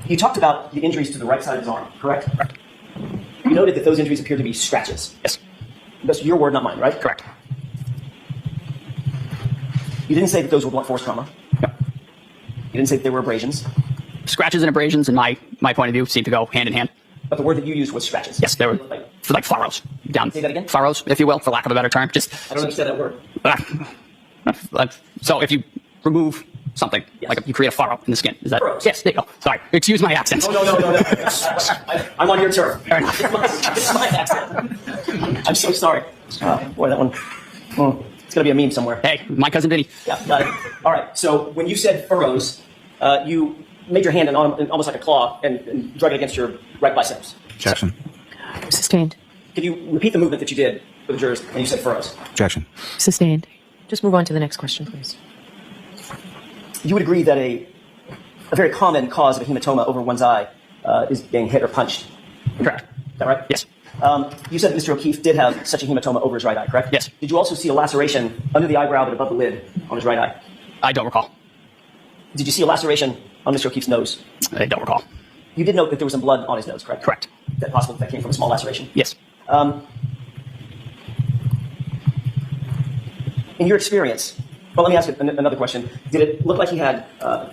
You talked about the injuries to the right side of his arm, correct? Correct. You noted that those injuries appear to be scratches. Yes. That's your word, not mine, right? Correct. You didn't say that those were blunt force trauma. No. You didn't say that there were abrasions, Scratches and abrasions, in my point of view, seem to go hand in hand. but the word that you used was scratches. Yes, there were Like, like furrows down. Say that again? Furrows, if you will, for lack of a better term. Just I don't understand that word. so if you remove something, Yes. like you create a furrow in the skin, is that? Furrows. Yes, there you go. Sorry, excuse my accent. Oh, no. I'm on your turf. Fair enough. This is my accent. I'm so sorry. Boy, that one. It's going to be a meme somewhere. Hey, my cousin Vinny. Yeah, got it. All right. So when you said furrows, you made your hand in almost like a claw and drug it against your right biceps. Objection. Sustained. Could you repeat the movement that you did for the jurors when you said furrows? Objection. Sustained. Just move on to the next question, please. You would agree that a very common cause of a hematoma over one's eye is being hit or punched. Correct. Is that right? Yes. You said that Mr. O'Keefe did have such a hematoma over his right eye, correct? Yes. Did you also see a laceration under the eyebrow but above the lid on his right eye? I don't recall. Did you see a laceration on Mr. O'Keefe's nose? I don't recall. You did note that there was some blood on his nose, correct? Correct. Is that possible that came from a small laceration? Yes. In your experience, well, let me ask you another question. Did it look like he had,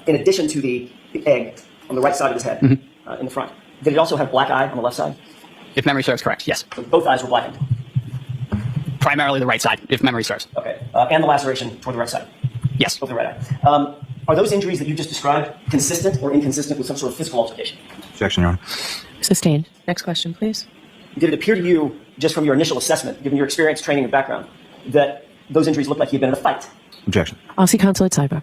in addition to the egg on the right side of his head, in the front, did it also have black eye on the left side? If memory serves correct, yes. So both eyes were blackened. Primarily the right side, if memory serves. Okay. And the laceration toward the right side, Yes. both the right eye. Are those injuries that you just described consistent or inconsistent with some sort of physical altercation? Objection, Your Honor. Sustained. Next question, please. Did it appear to you, just from your initial assessment, given your experience, training, and background, that those injuries looked like he had been in a fight? Objection. I'll see counsel at sidebar.